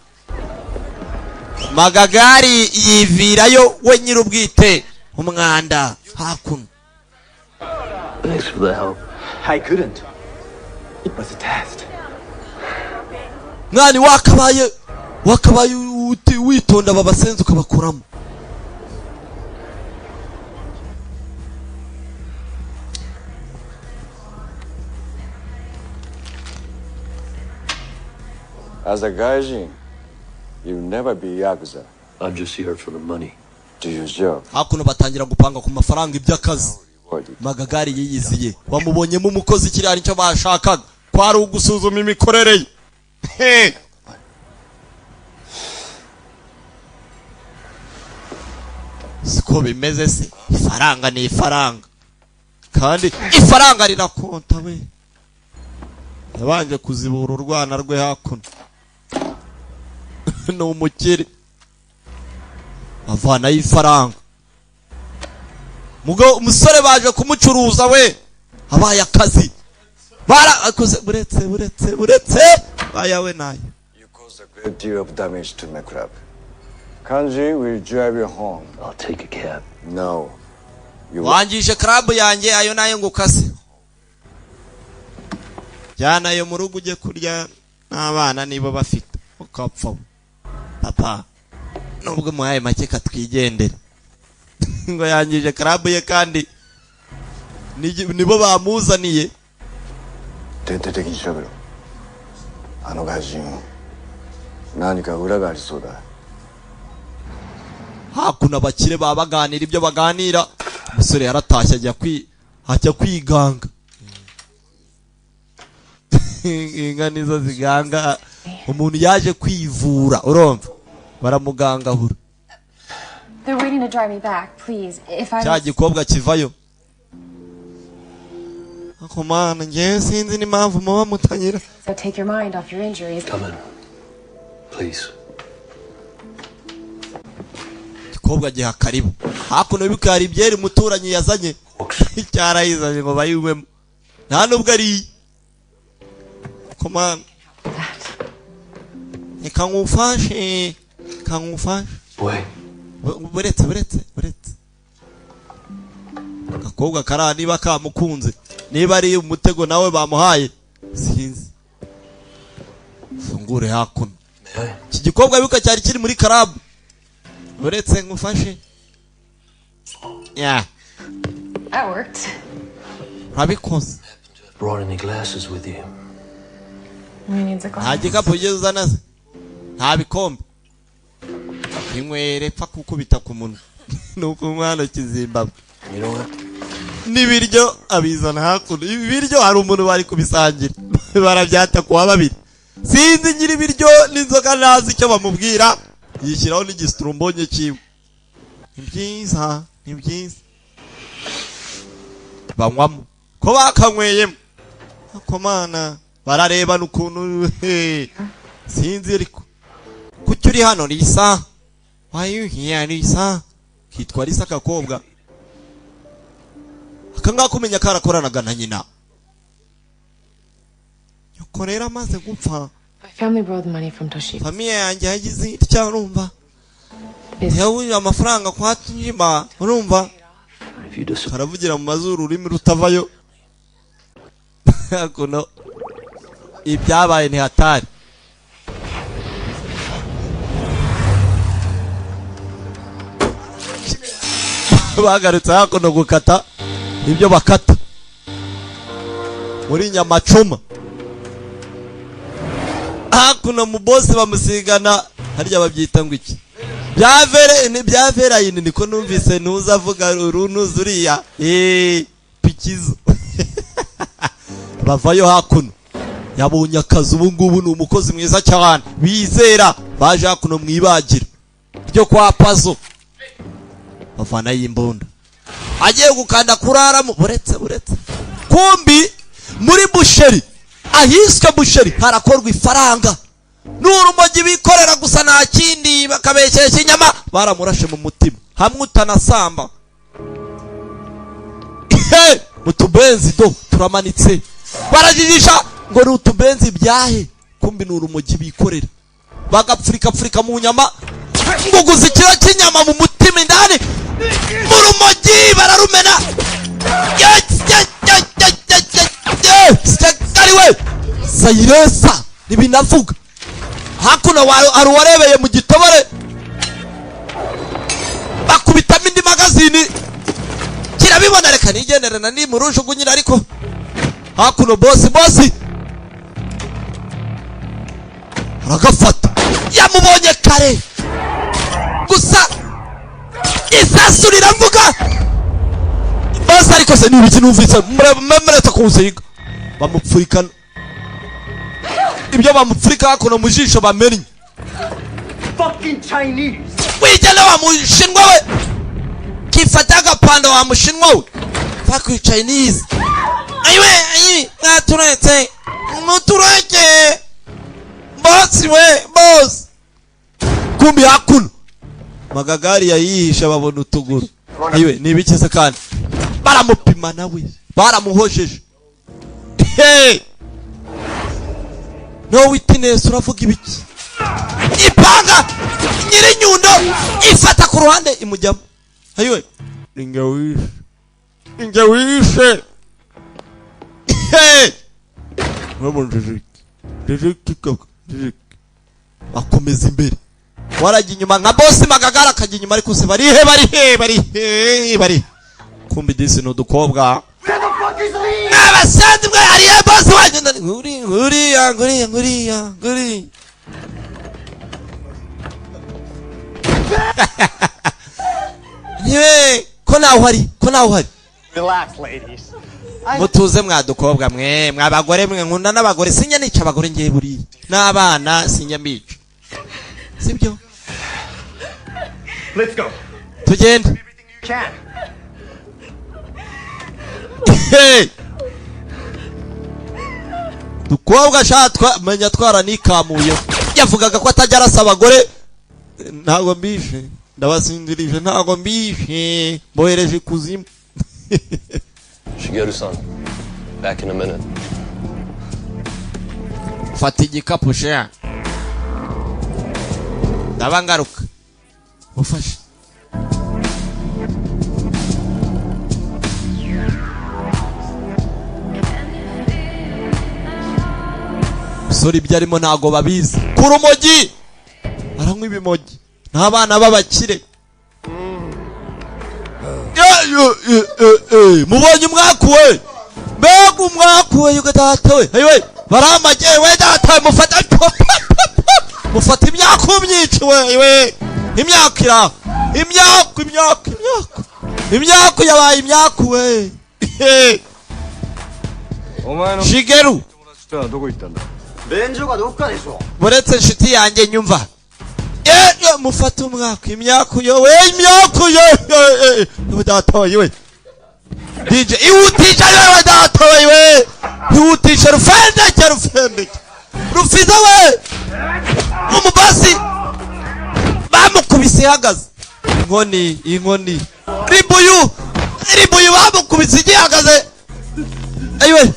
Magagari yivirayo we nyir'ubwite umwanda hakuno Thanks for the help. I couldn't. It was a test. mwani wakabaye witonda babasenze ukabakuramo As a gaijin, you'll never be yakuza. I'm just here for the money. Do your job. hakuno batangira gupanga ku mafaranga iby'akazi. Magagari yiyiziye wamubonyemo umukozi kiri ari cyo bashakaga kwari ugusuzuma imikorere ye. Siko bimeze se, ifaranga ni ifaranga kandi ifaranga rirakonta we. Yabanje kuzibura urwana rwe hakuno no umukire avana y'ifaranga. Mugo umusore baje kumucuruza we abaye akazi barakoze buretse bayawe nayo. You caused a great deal of damage to my club. Kanji will drive you home. I'll take a cab. No. Wangije club yanjye ayo nayo ngukase. Jana yo mu rugo uje kurya n'abana nibo bafite ukapfa. Papa nubwo muhaye make katwigendere. Ngo yangije club ye kandi nibo bamuzaniye. Tente tekishobero. Ano gajin. Nani ka uraga ari soda. Hakuna bakire babaganira ibyo baganira. Umusore yaratashye ajya kwiganga. Inga nizo ziganga umuntu yaje kwivura urumva baramugangahura. They're waiting to drive me back, please. If I Cya gikobwa kivayo. Akomana ngiye sinzi ni mpamvu muba mutanyira. So take your mind off your injuries. Come in. Please. Gikobwa giha karibu. Hakuno bikari ibyeri muturanyi yazanye. Icyarayizanye ngo bayiwemo. Nta nubwo ari. Komana. Nikangufashe. Kangufashe. Boy. Buretse. Gakobwa kara niba kamukunze. Niba ari umutego nawe bamuhaye. Sinzi. Fungure hakuno. Iki gikobwa biko cyari kiri muri club. Buretse ngufashe. Yeah. That worked. Rabikoze. Brought any glasses with you? He needs a glass. Hagikapo ugeze naze. Nta bikombe. Inywere pfa kukubita ku muntu. Nuko umwana kizimbabwe. You know what? Nibiryo abizana hakuno. Ibiryo hari umuntu bari kubisangira. Barabyata kuwa babiri. Sinzi ngira ibiryo n'inzoga nazi icyo bamubwira. Yishyiraho n'igistrombonye kiwe. Ni byiza. Banywamo. Ko bakanyweyemo. Akomana barareba n'ukuntu sinzi ariko. Kuki uri hano Lisa? Why you here Lisa? Kitwa Lisa kakobwa. Akanga kumenya karakoranaga na nyina. Yokorera maze gupfa. My family borrowed the money from Toshiba. Familia yanjye yagize icyarumva. Yawe amafaranga kwa Tunjima, urumva? Karavugira mu mazuru urimi rutavayo. Kuno ibyabaye ni hatari. Bagarutse hakuno gukata ibyo bakata muri Nyamacuma. Hakuno mu boss bamusigana harya babyita ngo iki byavera yini niko numvise ntuzavuga runuzuriya pikizo. Bavayo hakuno yabonye akazi ubu ngubu ni umukozi mwiza cyane bizera baje hakuno mwibagira ryo kwa Pazo bavana y'imbunda agiye gukanda kuraramo buretse kumbi muri busheri ahiswe busheri harakorwa ifaranga n'urumogi bikorera gusa nta kindi bakabeshesha inyama baramurashe mu mutima hamwe utanasamba mutubenzi do turamanitse barajijisha ngo ni utubenzi byahe kumbi n'urumogi bikorera bagapfurika mu nyama ngo guza ikiro cy'inyama mu mutima indani mu rumogi bararumena sikariwe sayiresa ntibinavuga hakuno hari uwarebeye mu gitobore bakubitamo indi magazini kirabibona reka nigenderana ni mu rujugu nyine ariko hakuno bosi aragafata yamubonye kare gusa isasu riravuga bose ariko se niba ikintu uvise mureta kuwusiga bamupfurikana ibyo bamupfurika hakuno mu jisho bamennye Fucking Chinese! wijyana wa mushinwa we kifata agapanda wa mushinwa we fuck Chinese ayiwe mwaturetse mutureke bosi we boss kumbi hakuno magagari yayihisha babona utuguru ayiwe nibikize kandi baramupima nawe baramuhojeje hey no witness uravuga ibiki ipanga nyiri nyundo ifata ku ruhande imujyamo ayiwe ingewishe hey bakomeza imbere warajya inyuma nka boss magagara akajya inyuma ariko se bari kumbi disi no dukobwa abasanzwe hariya boss wagenda nguriya yewe ko naho hari Relax, ladies. mutuze mwadukobwa mwe mwabagore mwe nkunda n'abagore sinya nica abagore ngiye buri n'abana sinya mbica sibyo Let's go. tugende Can. dukobwa shatwa menya twara nikamuye yavugaga ko atajya arasa abagore ntago mbishe ndabasindirije ntago mbishe bohereje kuzimu Shigeru-san, back in a minute. fata igikapu sha ndaba ngaruka ufashe sori ibyo arimo ntago babizi ku rumogi aranywa ibimogi n'abana b'abakire mubonye umwakuwe mbega umwakuwe yuga datawe ayiwe baramage we datawe mufata imyaka umyici we imyaka iraho imyaka yabaye imyaka we Shigeru buretse inshuti yanjye nyumva mufata umwaka imyaka we datawe we DJ ihutisha yewe datawe we ihutisha rufende rufiza we umubasi bamukubise ihagaze inkoni ribuyu bamukubise igihagaze ayiwe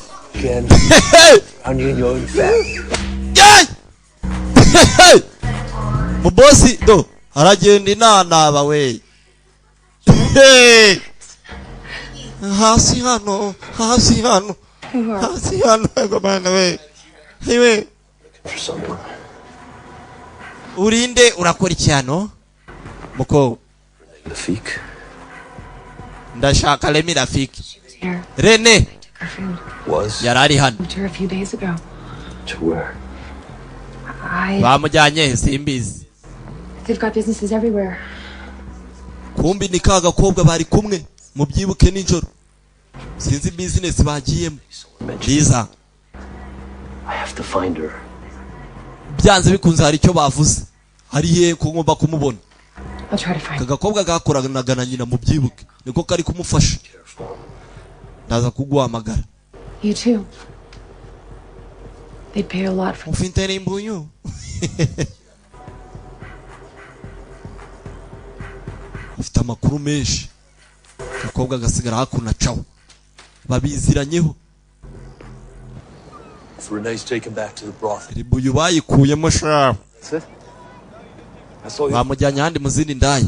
mubosi do aragenda inanaba we hasi hano ego bana we ayiwe urinde urakora iki hano muko Rafik? ndashaka Remy Rafiki Rene Was? yarari hano Moved here a few days ago. To where? bamujyanye simbizi They've got businesses everywhere. kumbi ni ka gakobwa bari kumwe mubyibuke nijoro sinzi business bagiyemo Liza I have to find her. byanze bikunze hari icyo bavuze hari he ko ngomba kumubona I'll try to find. kagakobwa gakoranaga na nyina mubyibuke niko kari kumufasha ndaza kuguhamagara You too. They'd pay a lot for. ufite n'imbuyu ufite amakuru menshi gakobwa gasigara hakuna cawo babiziranyeho If Renee's taken back to the brothel. ribuyu bayikuyemo sha That's it. That's all you bamujyanye ahandi mu zindi ndaya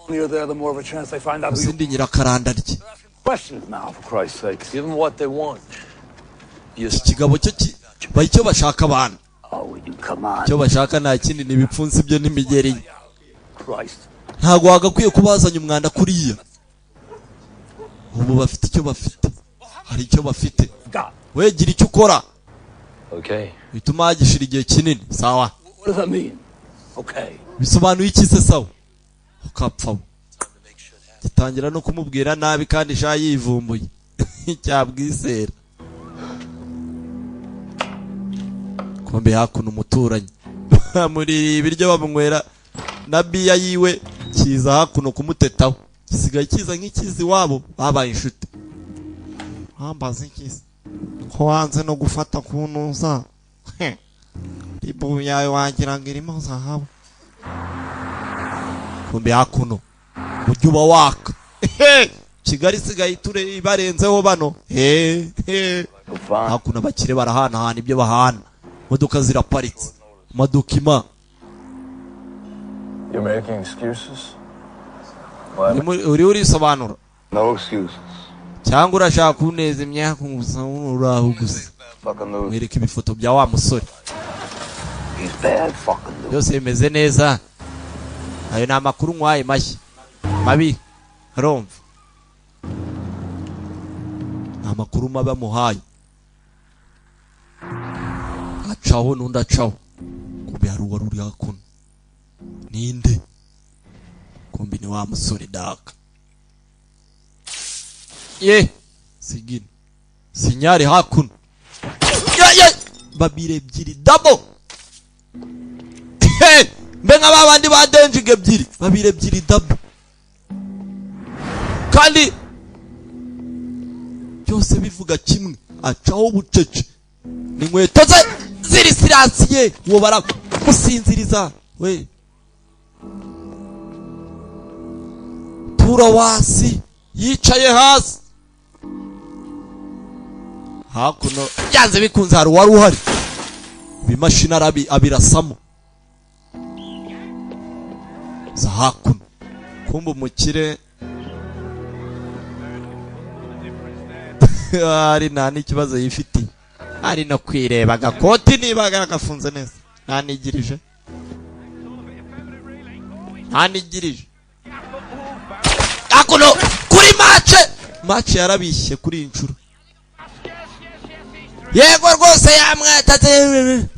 you're there, the more of a chance they find out mu who you zindi nyirakaranda rye questions now, for Christ's sake. Give them what they want. Yes. ikigabo cyo bayi icyo bashaka abantu Oh, will you come on, icyo bashaka nta kindi ni ibipfunsi byo n'imigeri Christ. ntago wagakwiye kubazanya umwanda kuriya ubu bafite icyo bafite hari icyo bafite God. wegira icyo ukora Okay. bituma hagishira igihe kinini sawa What does that mean? Okay. bisobanuye iki se sawa ukapfa gitangira no kumubwira nabi kandi sha yivumbuye cyabwisera kombe hakuno umuturanyi muri ibiryo bamunywera na biya yiwe kiza hakuno kumutetaho gisigaye kiza nk'ikizi wabo babaye inshuti hambaze ikizi ko wanze no gufata kunuza ibu yawe wagira ngo irimo zahabu kombe hakuno ujya uba waka Kigali sigaye ture barenzeho bano hakuno abakire barahanahana ibyo bahana modoka ziraparitse madokima. You're making excuses? Uri urisobanura No excuses. cyangwa urashaka kuneza imyaka gusa uraho gusa mwereke ibifoto bya wa musore byose bimeze neza. Ayo ni amakuru nkwaye mashya mabi romva amakuru mabi amuhaye acaho n'undi acaho kumbe hari uwari uri hakuno ninde kumbe ni wa musore daka ye sigino sinyari hakuno ye babire ebyiri double mbe nka babandi badenjige ebyiri babire ebyiri double kandi byose bivuga kimwe acaho bucece n'inkweto ze ziri sirasiye uwo baramusinziriza we tura wasi yicaye hasi hakuno yanze bikunze hari wari uhari bimashina abirasamo za hakuno kumba umukire ari nta n'ikibazo yifitiye ari no kwireba agakoti niba gafunze neza ntanigirije hakuno kuri mace yarabishye kuri iyi nshuro yego rwose yamwatatse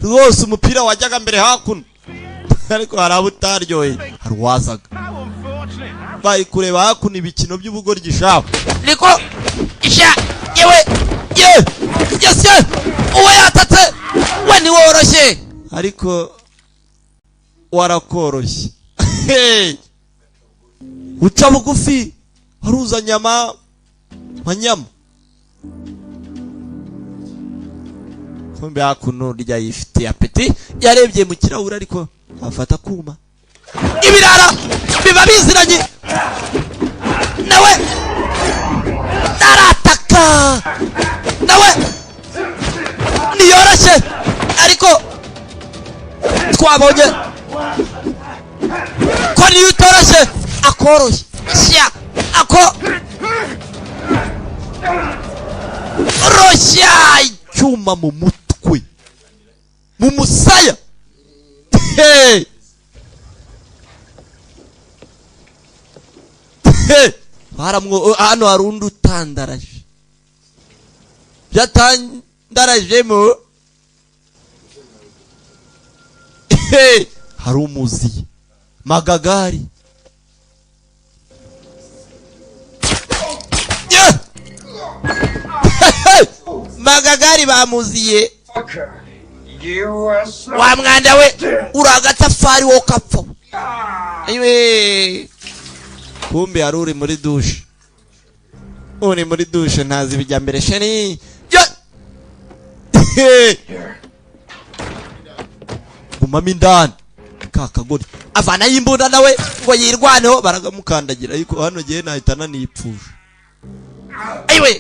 rwose umupira wajyaga mbere hakuno ariko hari abo utaryoheye hari uwazaga bari kureba hakuno ibikino by'ubugoryi shaho niko isha yewe yes uwo yatatse we ni woroshye ariko warakoroshye uca bugufi haruza nyama nkanyama kumbe hakuno rya yifite apeti yarebye mu kirahure ariko afata kuma ibirara biba biziranye nawe narataka nawe niyoroshye ariko twabonye ko niyo utoroshye akoroshye shya ako roshya icyuma mu mutwe mu musaya haramwo hano hari undi utandaraje byatandarajemo hari umuziye magagari magagari bamuziye wa mwanda we uragatafari wo kapfa iwe kumbe hari uri muri dushe ntazi bijya mbere sheni gumamo indani kakagori avana y'imbunda nawe ngo yirwaneho baragamukandagira ariko hano gihe nahita nanipfusha ayiwe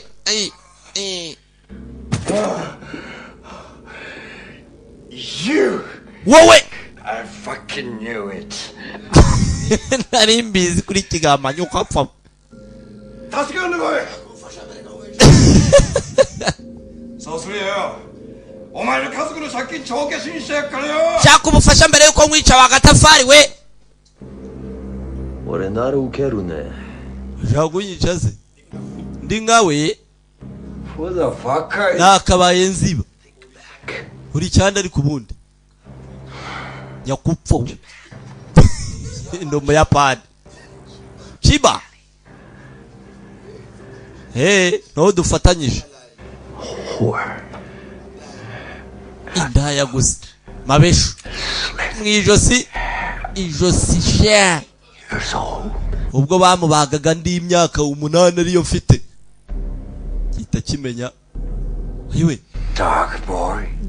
wowe I fucking knew it. nari mbizi kuri kigamanyo ukapfa shaka ubufasha mbere yuko nkwica wagatafari we Ore naru ukeru ne. jagunyica se ndi nkawe Who the fuck are you? nakabaye nziba uri cyane ari kubundi nyakupfu ndi umuyapani Chiba no dufatanyije indaya gusa mabeshu mwijosi sha ubwo bamubagaga ndi imyaka 8 ariyo mfite gita kimenya ayiwe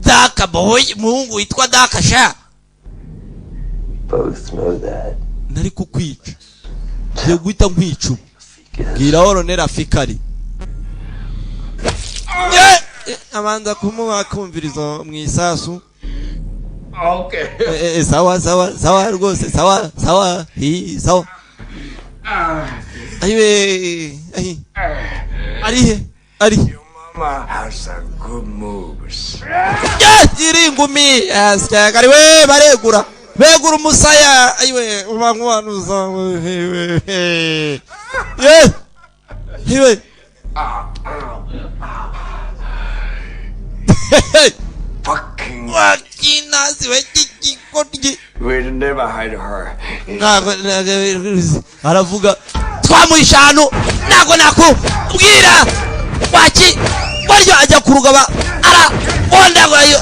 Dark boy muhungu witwa Dark sha Both know that. nari kukwica ngiye guhita nkwica bwira Oronera Fikari amanza kumuha kumvirizo mwisasu Okay. sawa rwose sawa sawa ayiwe ari Mama has some good moves. iringumi askari we begura umusaya ayiwe ubankwanuza iwe Fucking. wakinazi wekikikotiki We'd never hide her. aravuga twamuhishanu nago nakubwira waki waryo ajya kurugaba arabondagoyo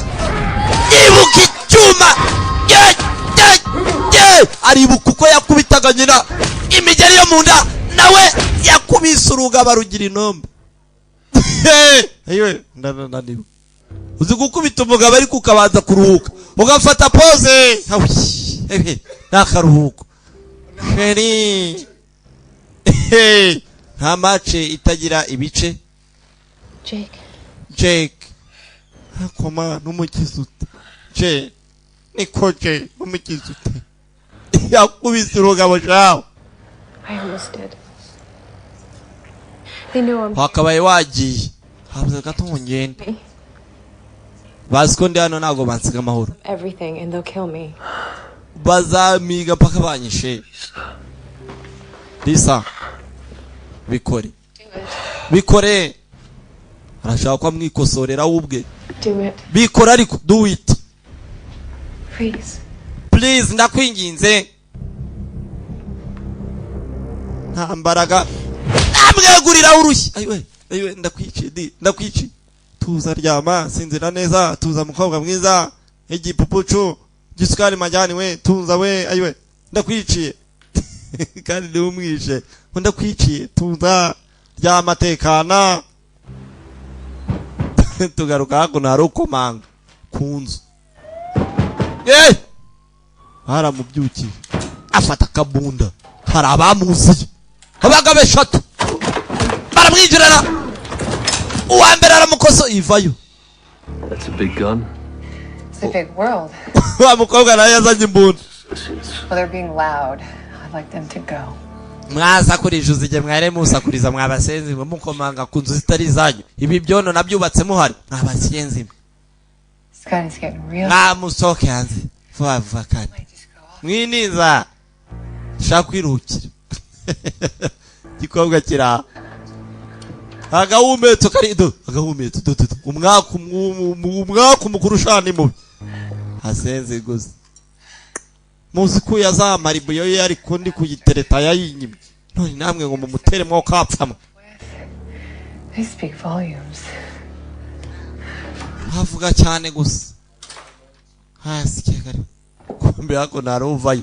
yibuka icyuma aribuka uko yakubitaga nyina imigeri yo munda nawe yakubise urugaba rugira inombe ayiwe ndaniwe uzi gukubita umugabo ariko ukabanza kuruhuka ugafata pose nakaruhuko sheri nta mace itagira ibice Jake akoma numukiza ute niko numukiza ute yakubise urugabo shawe I almost did. They know I'm wakabaye wagiye habuze gato ngende baziko ndi hano nago bansiga amahoro everything and they'll kill me. bazamiga paka banyishe Lisa bikore arashaka kwa mwikosorera ubwe Do it. bikora ariko do it Please. ndakwinginze nta mbaraga amwegurira urushyi ayiwe ndakwiciye tuza ryama sinzira neza tuza mukobwa mwiza igipupucu gisukari majyani we tuza we ayiwe ndakwiciye kandi ndi umwishe ndakwiciye tuza ryama tekana tugaruka hakuno hari ukomanga kunzu haramubyukiye afata akabunda hari abamuziye abagabo 3 baramwinjirana uwa mbere aramukoso ivayo That's a big gun. It's a big world. wa mukobwa nawe yazanye imbunda Well, they're being loud. I'd like them to go. mwaza kuri juzije mware musakuriza mwabasenzi mwe mukomanga kunzu zitari zanyu ibi byono nabyubatse muhari mwabasenzi This gun is getting real. musoke hanze vuba kandi mwiniza shaka kwirukira gikobwa kira agahumetso karido agahumetso umwaka mukuru shani mubi hasenze gusa muzi ko yazamaribu yo yari kundi kuyitereta yayinyimye none namwe ngo mumutere mwo kapfama They speak volumes. havuga cyane gusa hasi kegari kumbe yako naruvayo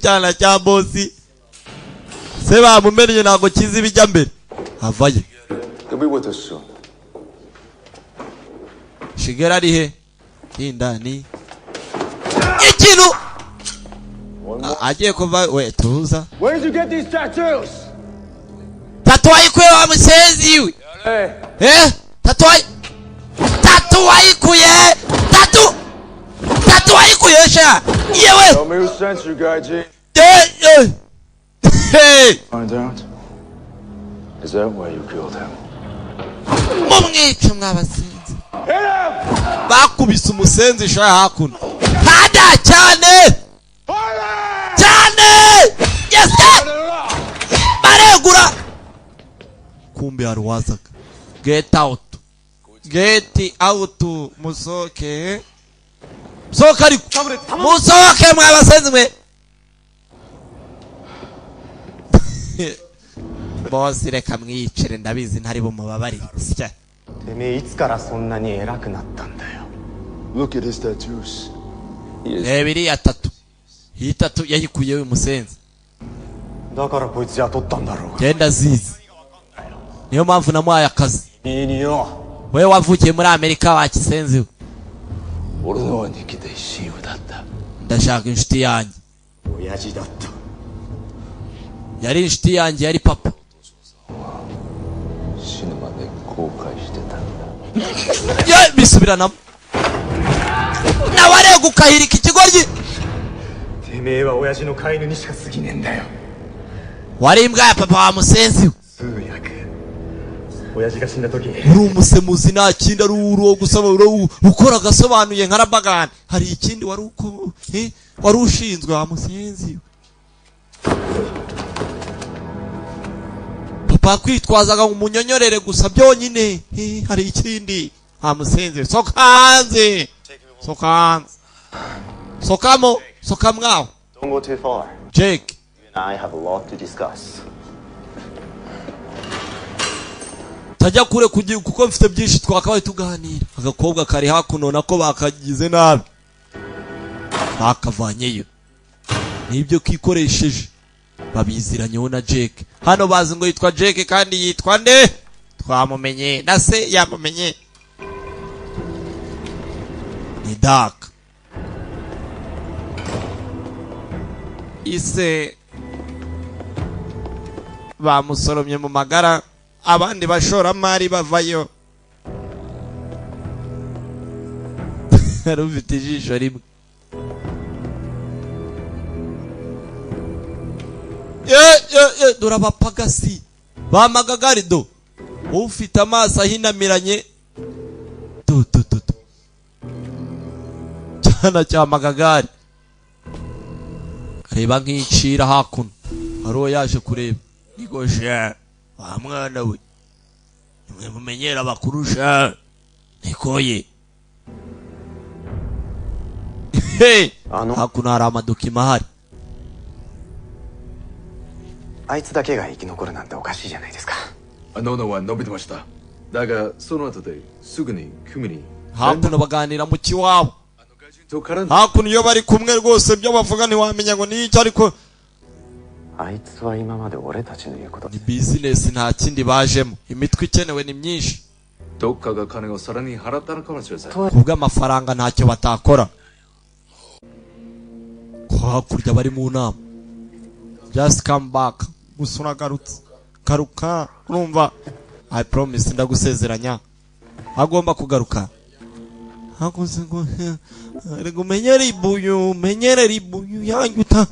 cyana cya bosi se bamumenye nago kizi bijya mbere havaye He'll be with us soon. Shigera ari he indani ikintu agiye kuva we tuza Where did you get these tattoos? tatuwayi kwe wa musenzi we tatuwayi kuye tatuwayi kuye sha yewe Tell me who sent you, Guy G. Find out. Is that why you killed him? mumwice mwabasenzi bakubise umusenzi sha hakuno hada cyane yes baregura kumbe arwazaga get out musoke sohoka ariko musohoke mwabasenzi mwe bosi reka mwicire ndabizi ntari bumubabarire sya てめえいつからそんなに偉くなったんだよ Look at his tattoos. iriya tatu iyi tatu yayikuye uyu musenzi だからこいつ雇ったんだろうが genda zizi niyo mpamvu namuhaye akazi いいによ wewe wavukiye muri Amerika wa kisenzi we 俺の兄貴で親友だった。 ndashaka inshuti yanjye 親父だった yari inshuti yanjye yari papa 死ぬまで後悔してたんだ。 ye bisubiranamo nawe arega ukahirika ikigoryi てめえは親父の飼い犬にしか過ぎねえんだよ wari imbwa ya papa wa musenzi we 通訳親父が死んだ時 uri umusemuzi nta kindi ari uwo gusaba ukora agasobanuye nka rabagani hari ikindi wari uko wari ushinzwe wa musenzi papa kwitwazaga umunyonyorere gusa byonyine hari ikindi wa musenzi soka hanze soka hanze sokamo soka mwaho Don't go too far. Jake You and I have a lot to discuss. tajya kure kuko mfite byinshi twakabaye tuganira agakobwa kari hakuno nako bakagize nabi bakavanyeyo nibyo kikoresheje babiziranyeho na Jake hano bazi ngo yitwa Jake kandi yitwa nde twamumenye na se yamumenye ni Dark ise bamusoromye mu magara abandi bashoramari bavayo rufite ijisho rimwe dore abapagasi bamagagarido ufite amaso ahinamiranye cyana cya magagari areba nk'icira hakuno hari uwo yaje kureba nigoje wa mwana we nimwe mumenyera bakurusha nikoye hakuno hari amadokima ahari あいつだけが生き残るなんておかしいじゃないですか。喉は伸びてました。だがその後ですぐに組に hakuno baganira mu kiwabo 外人と絡んで hakuno iyo bari kumwe rwose ibyo bavuga ntiwamenya ngo ni icyo ariko あいつは今まで俺たちの言うこと ni business nta kindi bajemo imitwe ikenewe ni myinshi どっかが金をさらに払ったのかもしれません。 kubw'amafaranga ntacyo batakora ko hakurya bari mu nama just come back gusa uragarutse garuka urumva I promise ndagusezeranya agomba kugaruka hakuze ngo rego menyere ibuyu yanguta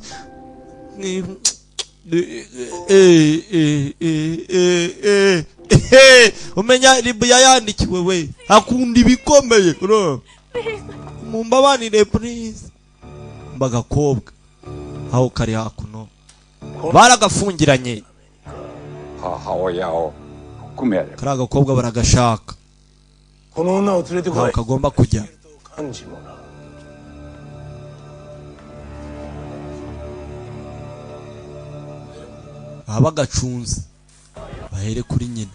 umenya ribu yayandikiwe we akunda ibikomeye mumbabanire please mbagakobwa aho kari hakuno baragafungiranye 母親を含め kari agakobwa baragashaka この女を連れてこ aho い kagomba kujya 幹事もな baba bagacunze bahere kuri nyina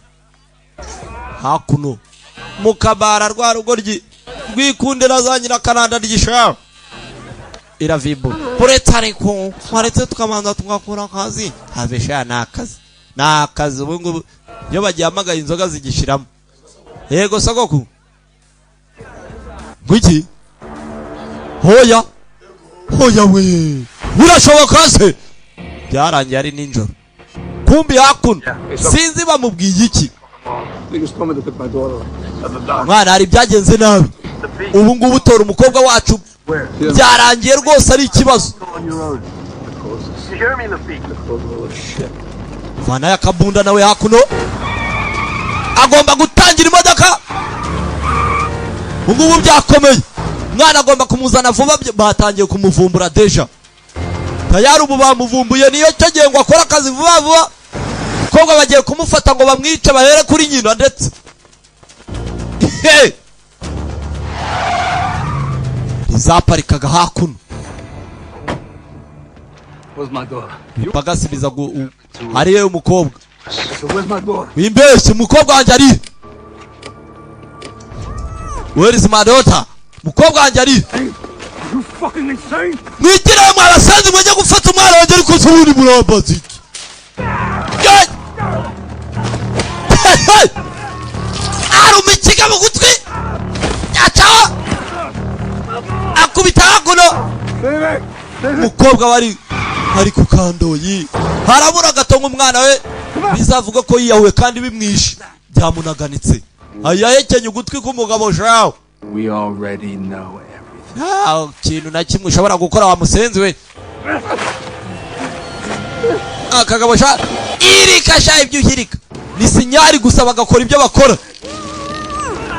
hakuno mukabara rwa rugoryi rwikundira za nyirakaranda ry'ishaho iravibo uretse ariko waretse tukamanza tugakora akazi habesha n'akazi ubu ngubu iyo bagihamagaye inzoga zigishiramo yego sogoku ngwiki hoya we birashoboka se byarangiye ari ninjoro kumbi hakuno sinzi bamubwiye iki mwana hari byagenze nabi ubu ngubu utora umukobwa wacu byarangiye rwose ari ikibazo vana yakabunda nawe hakuno agomba gutangira imodoka ubu ngubu byakomeye mwana agomba kumuzana vuba batangiye kumuvumbura deja tayari ubu bamuvumbuye niyo cyo gihe ngo akora akazi vuba vuba kobwa bagiye kumufata ngo bamwice bahere kuri nyina ndetse izaparikaga hakuno Where's my daughter? bagasubiza hariyo umukobwa So where's my daughter? wimbeshye umukobwa wanjye ari where is my daughter umukobwa wanjye ari You fucking insane? mwigirayo mwabasanze mujye gufata umwana wanjye ariko se ubundi murambaza iki aruma ikiga mu gutwi yacaho akubita hakuno umukobwa wari ari ku kandoyi harabura agatonga umwana we bizavuga ko yiyahuye kandi bimwishe byamunaganitse ayahekenye ugutwi k'umugabo shawe We already know everything. nta kintu na kimwe ushobora gukora wa musenzi we akagabo sha irika sha ibyo uhirika ni sinyari gusa bagakora ibyo bakora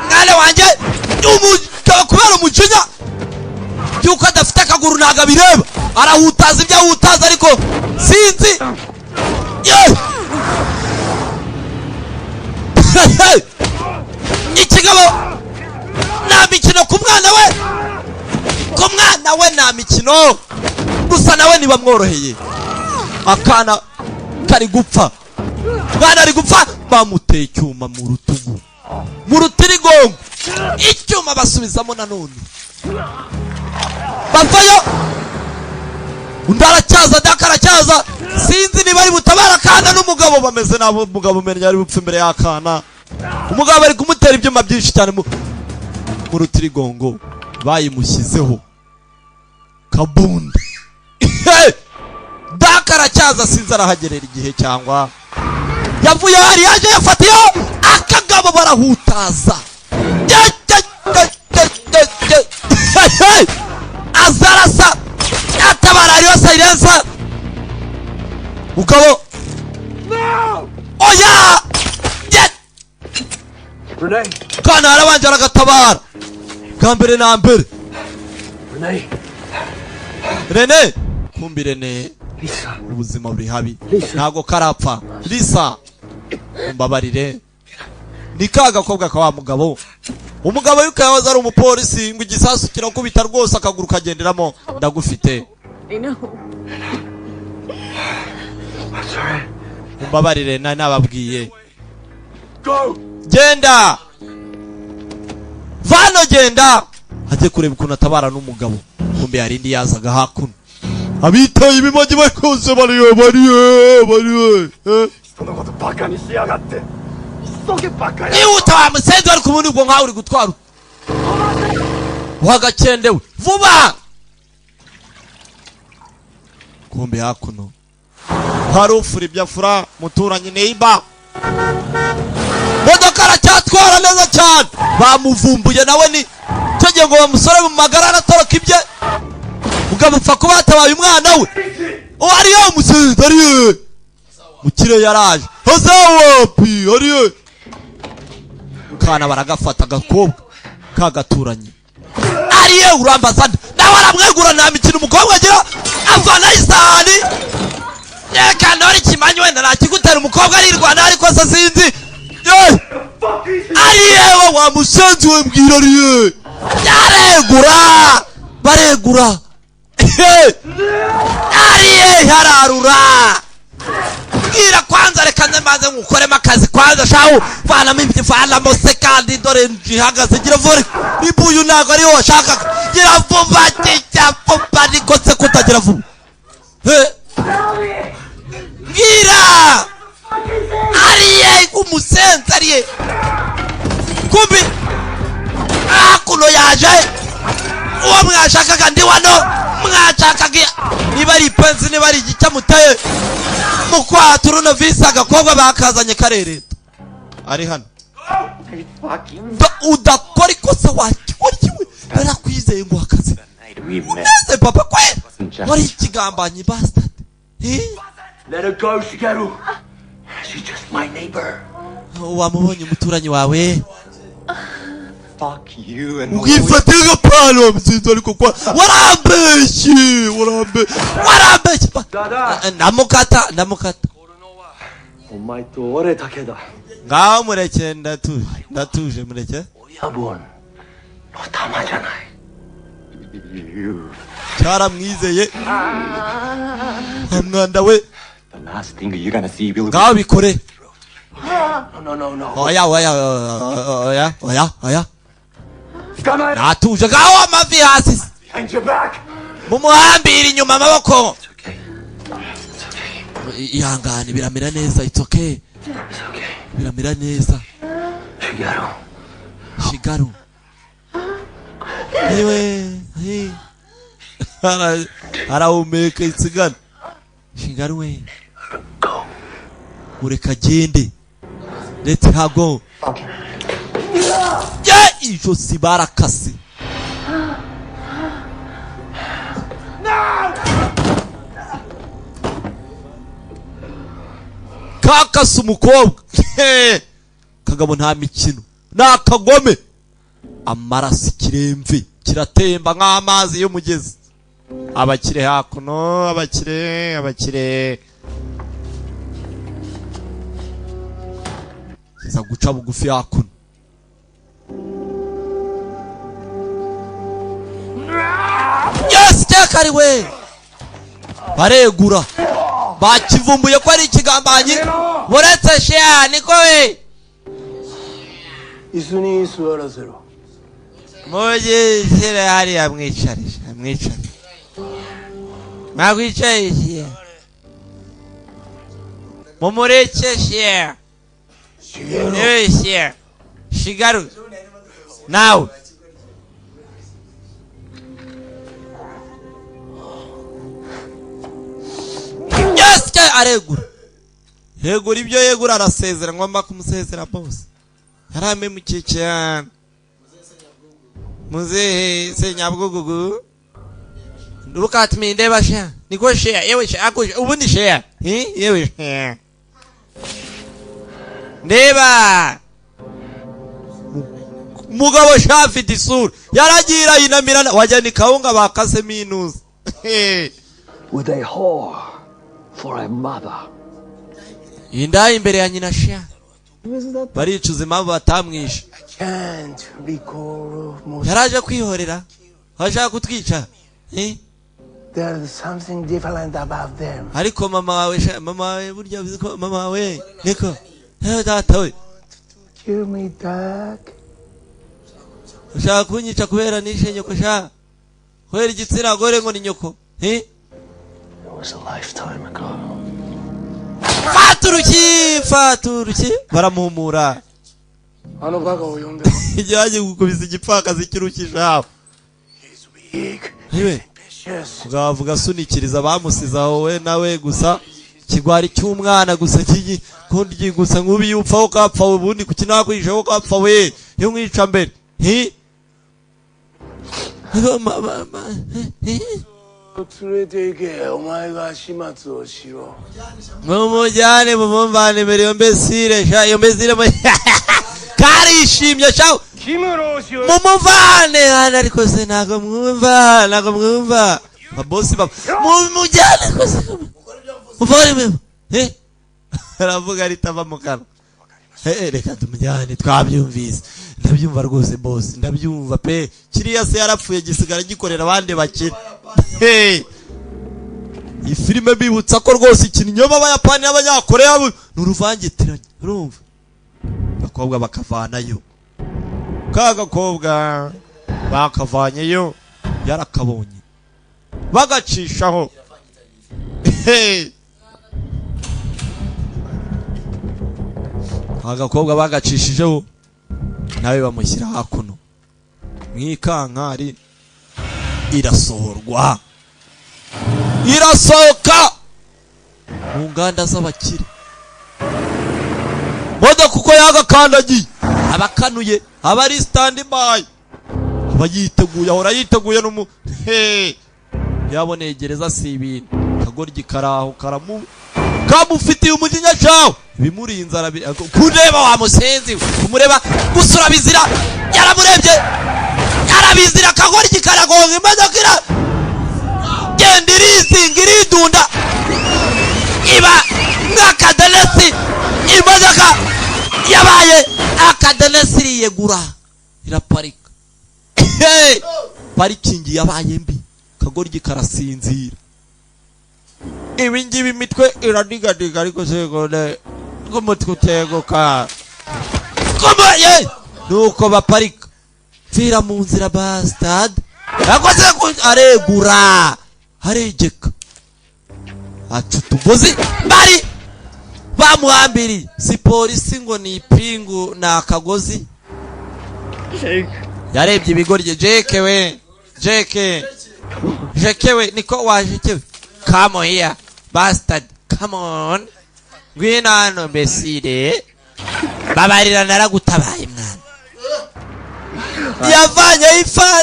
mwana wanjye umugabo kubera umujinya yuko adafite akaguru ntago abireba arahutaza ibyo ahutaza ariko sinzi ikigabo nta mikino ku mwana we nta mikino gusa nawe ntibamworoheye akana kari gupfa mwana ari gupfa bamuteye icyuma mu rutugu mu rutirigongo icyuma basubizamo nanone bavayo undi aracyaza dakaracyaza sinzi niba ari butabara akana n'umugabo bameze nabo umugabo umenya ari bupfa imbere y'akana umugabo ari kumutera ibyuma byinshi cyane mu rutirigongo bayimushyizeho kabunda dakaracyaza sinzi arahagerera igihe cyangwa yavuye hari yaje yafatiyeho akagabo barahutaza azarasa atabara ariyo silensa ugabo oya Renee! kana arabanje aragatabara bwa mbere na mbere Renee! Rene kumbi Rene Lisa! ubuzima buri habi Lisa. ntago karapfa Lisa umbabarire ni ka gakobwa ka wa mugabo umugabo yuko yahoze ari umupolisi ngo igisasu kirakubita rwose akaguru kagenderamo ndagufite I know. I'm sorry. umbabarire nababwiye Go! genda vano genda ajye kureba ukuntu atabara n'umugabo kumbe yarindi yazaga hakuno abitaye ibimogi bakose bariye そのことバカにしやがって。急げバカや。 nihuta wa musenzi wari kumundi ubwo nkawe uri gutwara wagakendewe vuba kumbe hakuno hari ufura ibyo afura muturanye neiba modoka aracyatwara neza cyane bamuvumbuye nawe ni cyo ngo bamusore mu magara aratoroka ibye ugamupfa kuba hatabaye umwana we ariyo musenzi ariye mukire yaraje hazawapi ariye kana baragafata agakobwa kagaturanye ariye urambaza nawe aramwegura nta mikino umukobwa agira avana isahani reka nori kimanyi wenda nakigutera umukobwa arirwana ariko se sinzi ariye we wa musenzi we mbwira ariye yaregura baregura ariye hararura bwira kwanza reka nemaze ngukoremo akazi kwanza shahu vanamo ibyo vanamo sekandi dore njihagaze gira vore ibuyu ntago ariyo washakaga gira vuba kijya vuba ariko se kutagira vuba bwira ariye umusenzi ariye kumbi akuno yaje uwo mwashakaga ndi wano mwashakaga niba ari ipensi niba ari igicyamuteye mukwata uruno visa agakobwa bakazanye karereta ari hano udakora ikosa wakiburiwe narakwizeye ngo akazi uneze papa kwera wari ikigambanyi bastard Let her go, Shigeru. She's just my neighbor. wamubonye umuturanyi wawe Fuck you and ubwifatire agapano wa musinzi ariko kwa warambeshye warambeshye ndamukata お前と俺だけだ。 ngaho mureke ndatuje mureke 親分の玉じゃない。cyaramwizeye amwanda we The last thing you're gonna see will ngaho bikore No. oya natuje ngaho amavi hasi Behind your back. mumuhambira inyuma amaboko ihangane biramera neza it's okay biramera neza Shigaru yewe arahumeka itsigana Shigaru we ureka agende let her go ijosi barakase kakase umukobwa kagabo nta mikino nakagome amaraso ikiremve kiratemba nk'amazi y'umugezi abakire hakuno abakire kiza guca bugufi hakuno yes cyakari we baregura bakivumbuye ko ari ikigambanyi buretse shea niko we Isuni suarasero. Moje sire hari amwicarisha magwicaye shea mumureke shea shea Shigaru now yes aregura yegura ibyo yegura arasezera ngomba kumusezera bose yarame mukicana muzehe senyabwogugu ndurukati mindeba sha niko share yewe sha akuje ubundi share yewe share ndeba mugabo shafite isura yaragira inamirana wajya ni kaunga bakase minuzi With a whore for a mother. inda imbere ya nyina sha baricuza impamvu batamwishe Can't recall most. yaraje kwihorera ashaka kutwica There's something different about them. ariko mama wawe burya bizi ko mama wawe niko data we Kill me, Doc. ushaka kunyica kubera nishe nyoko sha kubera igitsina gore ngo ni nyoko It was a lifetime ago. faturuki baramuhumura Ano baka uyonde. ijyaje gukubisa igipfakazi kirukisha He's weak. niwe Yes. ugavuga sunikiriza bamusiza wowe nawe gusa kigwari cy'umwana gusa kigi kundi gusa nkubi yupfa ukapfa ubundi kukinakwisha ukapfa we yo mwica mbere mumujyane mumumvane mbere yo mbesire sha yo mbesire karishimye sha mumuvane hano ariko se ntago mwumva babosi mumujyane kose muvane mwe aravuga ritava mu kanwa reka tumujyane twabyumvise ndabyumva rwose boss ndabyumva pe kiriya se yarapfuye gisigara gikorera abandi bakire iyi filime bibutsa ko rwose ikintu nyoma abayapani n'abanyakoreya n'uruvangitiranye urumva bakobwa bakavanayo kagakobwa bakavanyeyo yarakabonye bagacishaho agakobwa bagacishijeho nawe bamushyira hakuno mwikankari irasohorwa irasohoka mu nganda z'abakire modoka uko yagakandagiye abakanuye abari stand by abayiteguye ahora yiteguye n'umu yaboneye gereza si ibintu kagoryi karaho karamu kamufitiye umujinya cyawe bimurinze kureba wa musenzi kumureba gusura bizira yaramurebye yarabizira kagoryi karagonga imodoka ira genda irizinga iridunda iba nk'akadenesi imodoka yabaye akadenesi iriyegura iraparika parikingi yabaye mbi kagoryi karasinzira ibi ngibi imitwe iradigadika ariko segone k'umutwe uteguka komaye nuko baparika pfira mu nzira bastard yakoze aregura aregeka aca utugozi bari bamuhambiriye si polisi ngo ni ipingu ni akagozi yarebye ibigoryi Jake we Jake we niko waje kewe come here bastard come on ngwino hano besire babarira naragutabaye mwana yavanye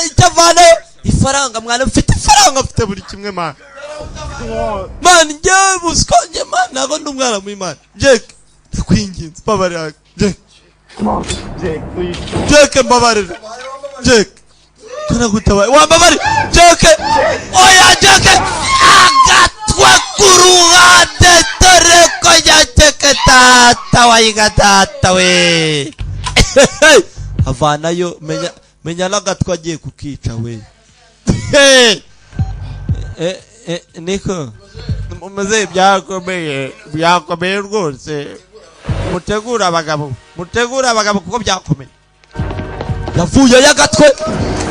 icyavanayo ifaranga mwana mfite ifaranga mfite buri kimwe mana man njye buskonje man nago ndumwana mw'Imana Jake kwinginze babarira Jake Jake mbabarira Jake kana gutabaye wambabari Jake oya Jake agatwa kuruhande tore ko Jake tata wayiga tata we avanayo menya nagatwa agiye kukica we niko muze byakomeye rwose mutegura abagabo kuko byakomeye yavuye yagatwe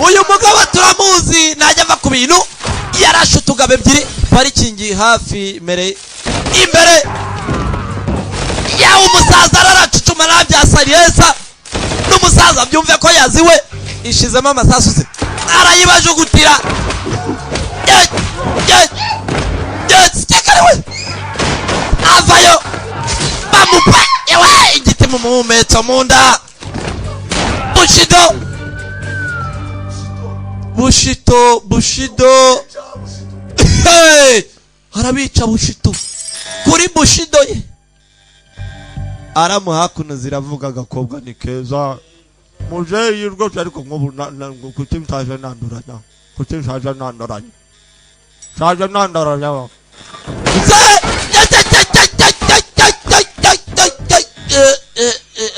uyu mugabo turamuzi najya ava ku bintu yarashe utugabo ebyiri parikingi hafi imbere yawe umusaza araracucuma nabyasariyesa n'umusaza byumve ko yaziwe ishizemo amasasu ze arayibajugutira sikekariwe avayo bamupa ewe igiti mu muhumetso mu nda Bushido arabica Bushido kuri Bushido ye aramuhakuno ziravuga agakobwa ni keza mujeyi rwose ariko nk'ubu kuki mtaje nanduranya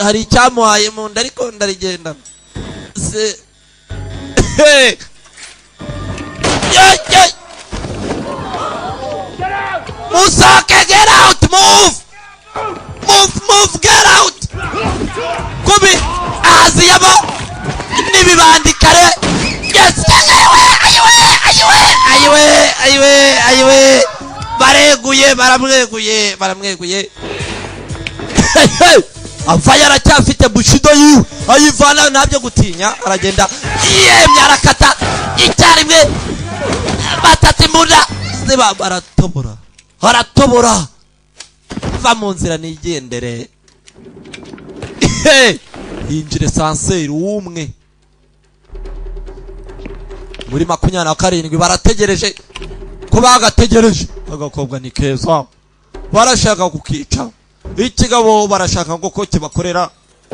hari icyamuhaye mu nda ariko ndarigendana Musake, get out, move, get out. Kubi aziyabo nibibandikare. Yes, ayiwe. Baramweguye. Avaya aracyafite Bushido yiwe ayivana ntabyo gutinya aragenda yemye arakata icyarimwe batati munda ziba baratobora va mu nzira nigendere yinjire sanseri umwe muri 27 barategereje ko bagategereje agakobwa ni keza barashaka kukica ikigabo barashaka ngo ko kibakorera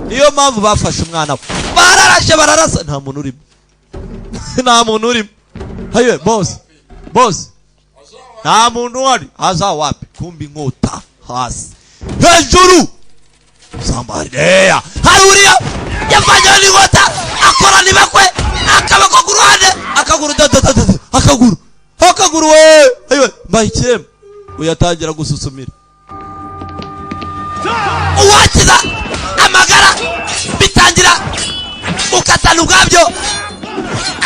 niyo mpamvu bafashe umwana bararasa nta muntu urimo hayo boss nta muntu wari aza wapi kumbi nkota hasi hejuru sambareya haruriya yafanya ni nkota akora ni bakwe akabako kuruhande akaguru we hayo mbayikirem uyatangira gususumira uwakiza amagara bitangira ukatana ubwabyo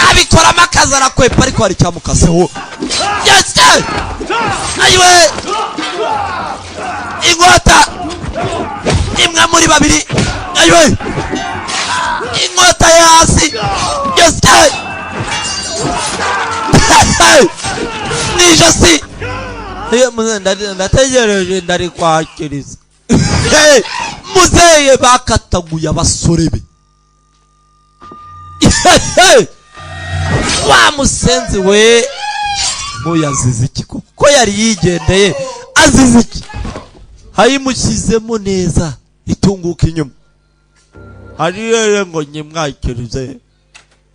abikora amakaza arakwepa ariko hari cyamukaseho yes ayiwe inkota imwe muri babiri ayiwe inkota hasi yes nijosi ndategereje ndari kwakiriza muzeye bakataguye abasore be wa musenzi we muyazize iki ko yari yigendeye azize iki hayimushyizemo neza itunguka inyuma hariye ngo nyimwakirize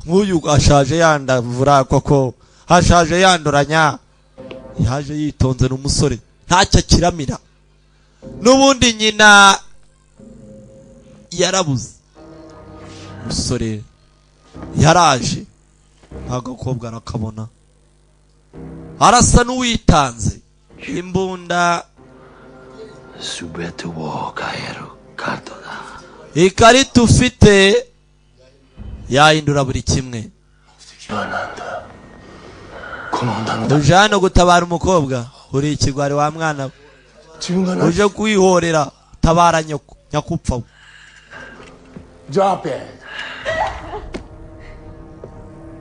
nk'uyu ashaje yandavura koko hashaje yanduranya yaje yitonze n'umusore ntacyo akiramira n'ubundi nyina yarabuze umusore yaraje agakobwa arakabona arasa n'uwitanze imbunda ikarita ufite yahindura buri kimwe uje hano gutabara umukobwa uri ikigwari wa mwana uje kwihorera tabara nyakupfa Drop it.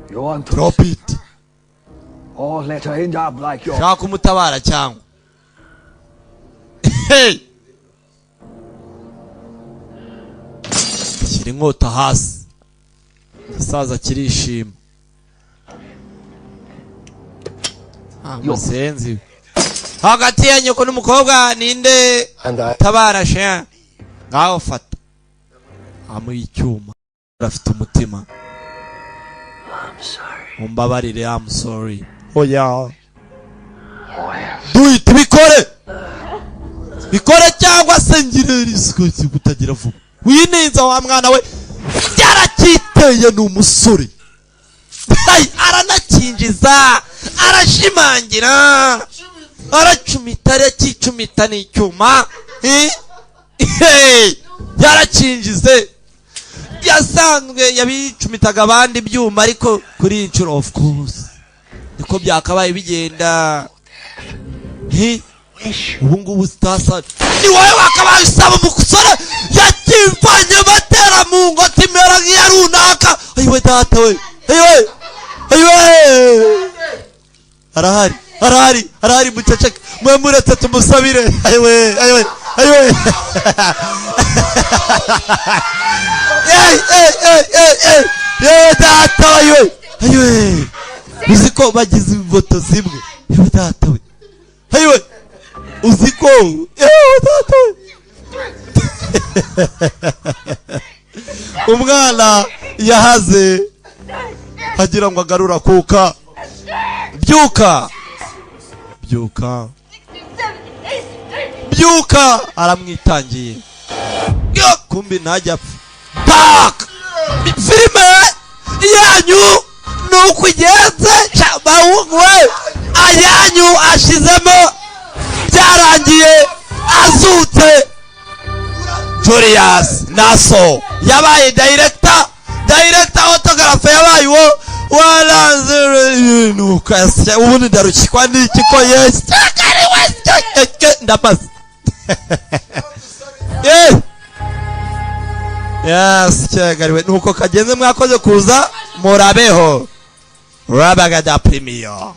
You want to drop it. Or let her end up like your. Shaka umutabara cyangwa. Hey. Kiri nkota hasi. Gisaza kirishima. Musenzi. Hagati ya nyoko n'umukobwa ninde tabara sha. Ngaho fata. Amuye icyuma. Afite umutima. Umbabarire, I'm sorry. Oya. Do it, bikore cyangwa se ngire risiko kutagira vuba. Winenza wa mwana we. Yarakiteye n'umusore. Aranakinjiza, arashimangira. Aracumita yakicumita n'icyuma. Yarakinjize. Yasanzwe yabicumitaga abandi byuma ariko kuri inshuro of course niko byakabaye bigenda ubu ngubu stasa ni wowe wakabaye usaba umusore yakimfanye batera mu ngo timera nk'iya runaka ayiwe data we ayiwe arahari muceceke mwe muretse tumusabire ayiwe Hey, data we. Ayiwe. Uziko bagize imboto zimwe. Yewe data we. Ayiwe. Uziko. Yewe data we. Umwana yahaze agira ngo agarura kuka. Byuka aramwitangiye. Kumbi ntajya tak filime yanyu nuko igenze bahungwe ayanyu ashizemo byarangiye azutse Julius Naso yabaye director autographe yabaye wo waranze nuko ubundi ndarukikwa n'iki ko yes ndapaze yes cyagariwe nuko kagenze mwakoze kuza murabeho Rabagada Premier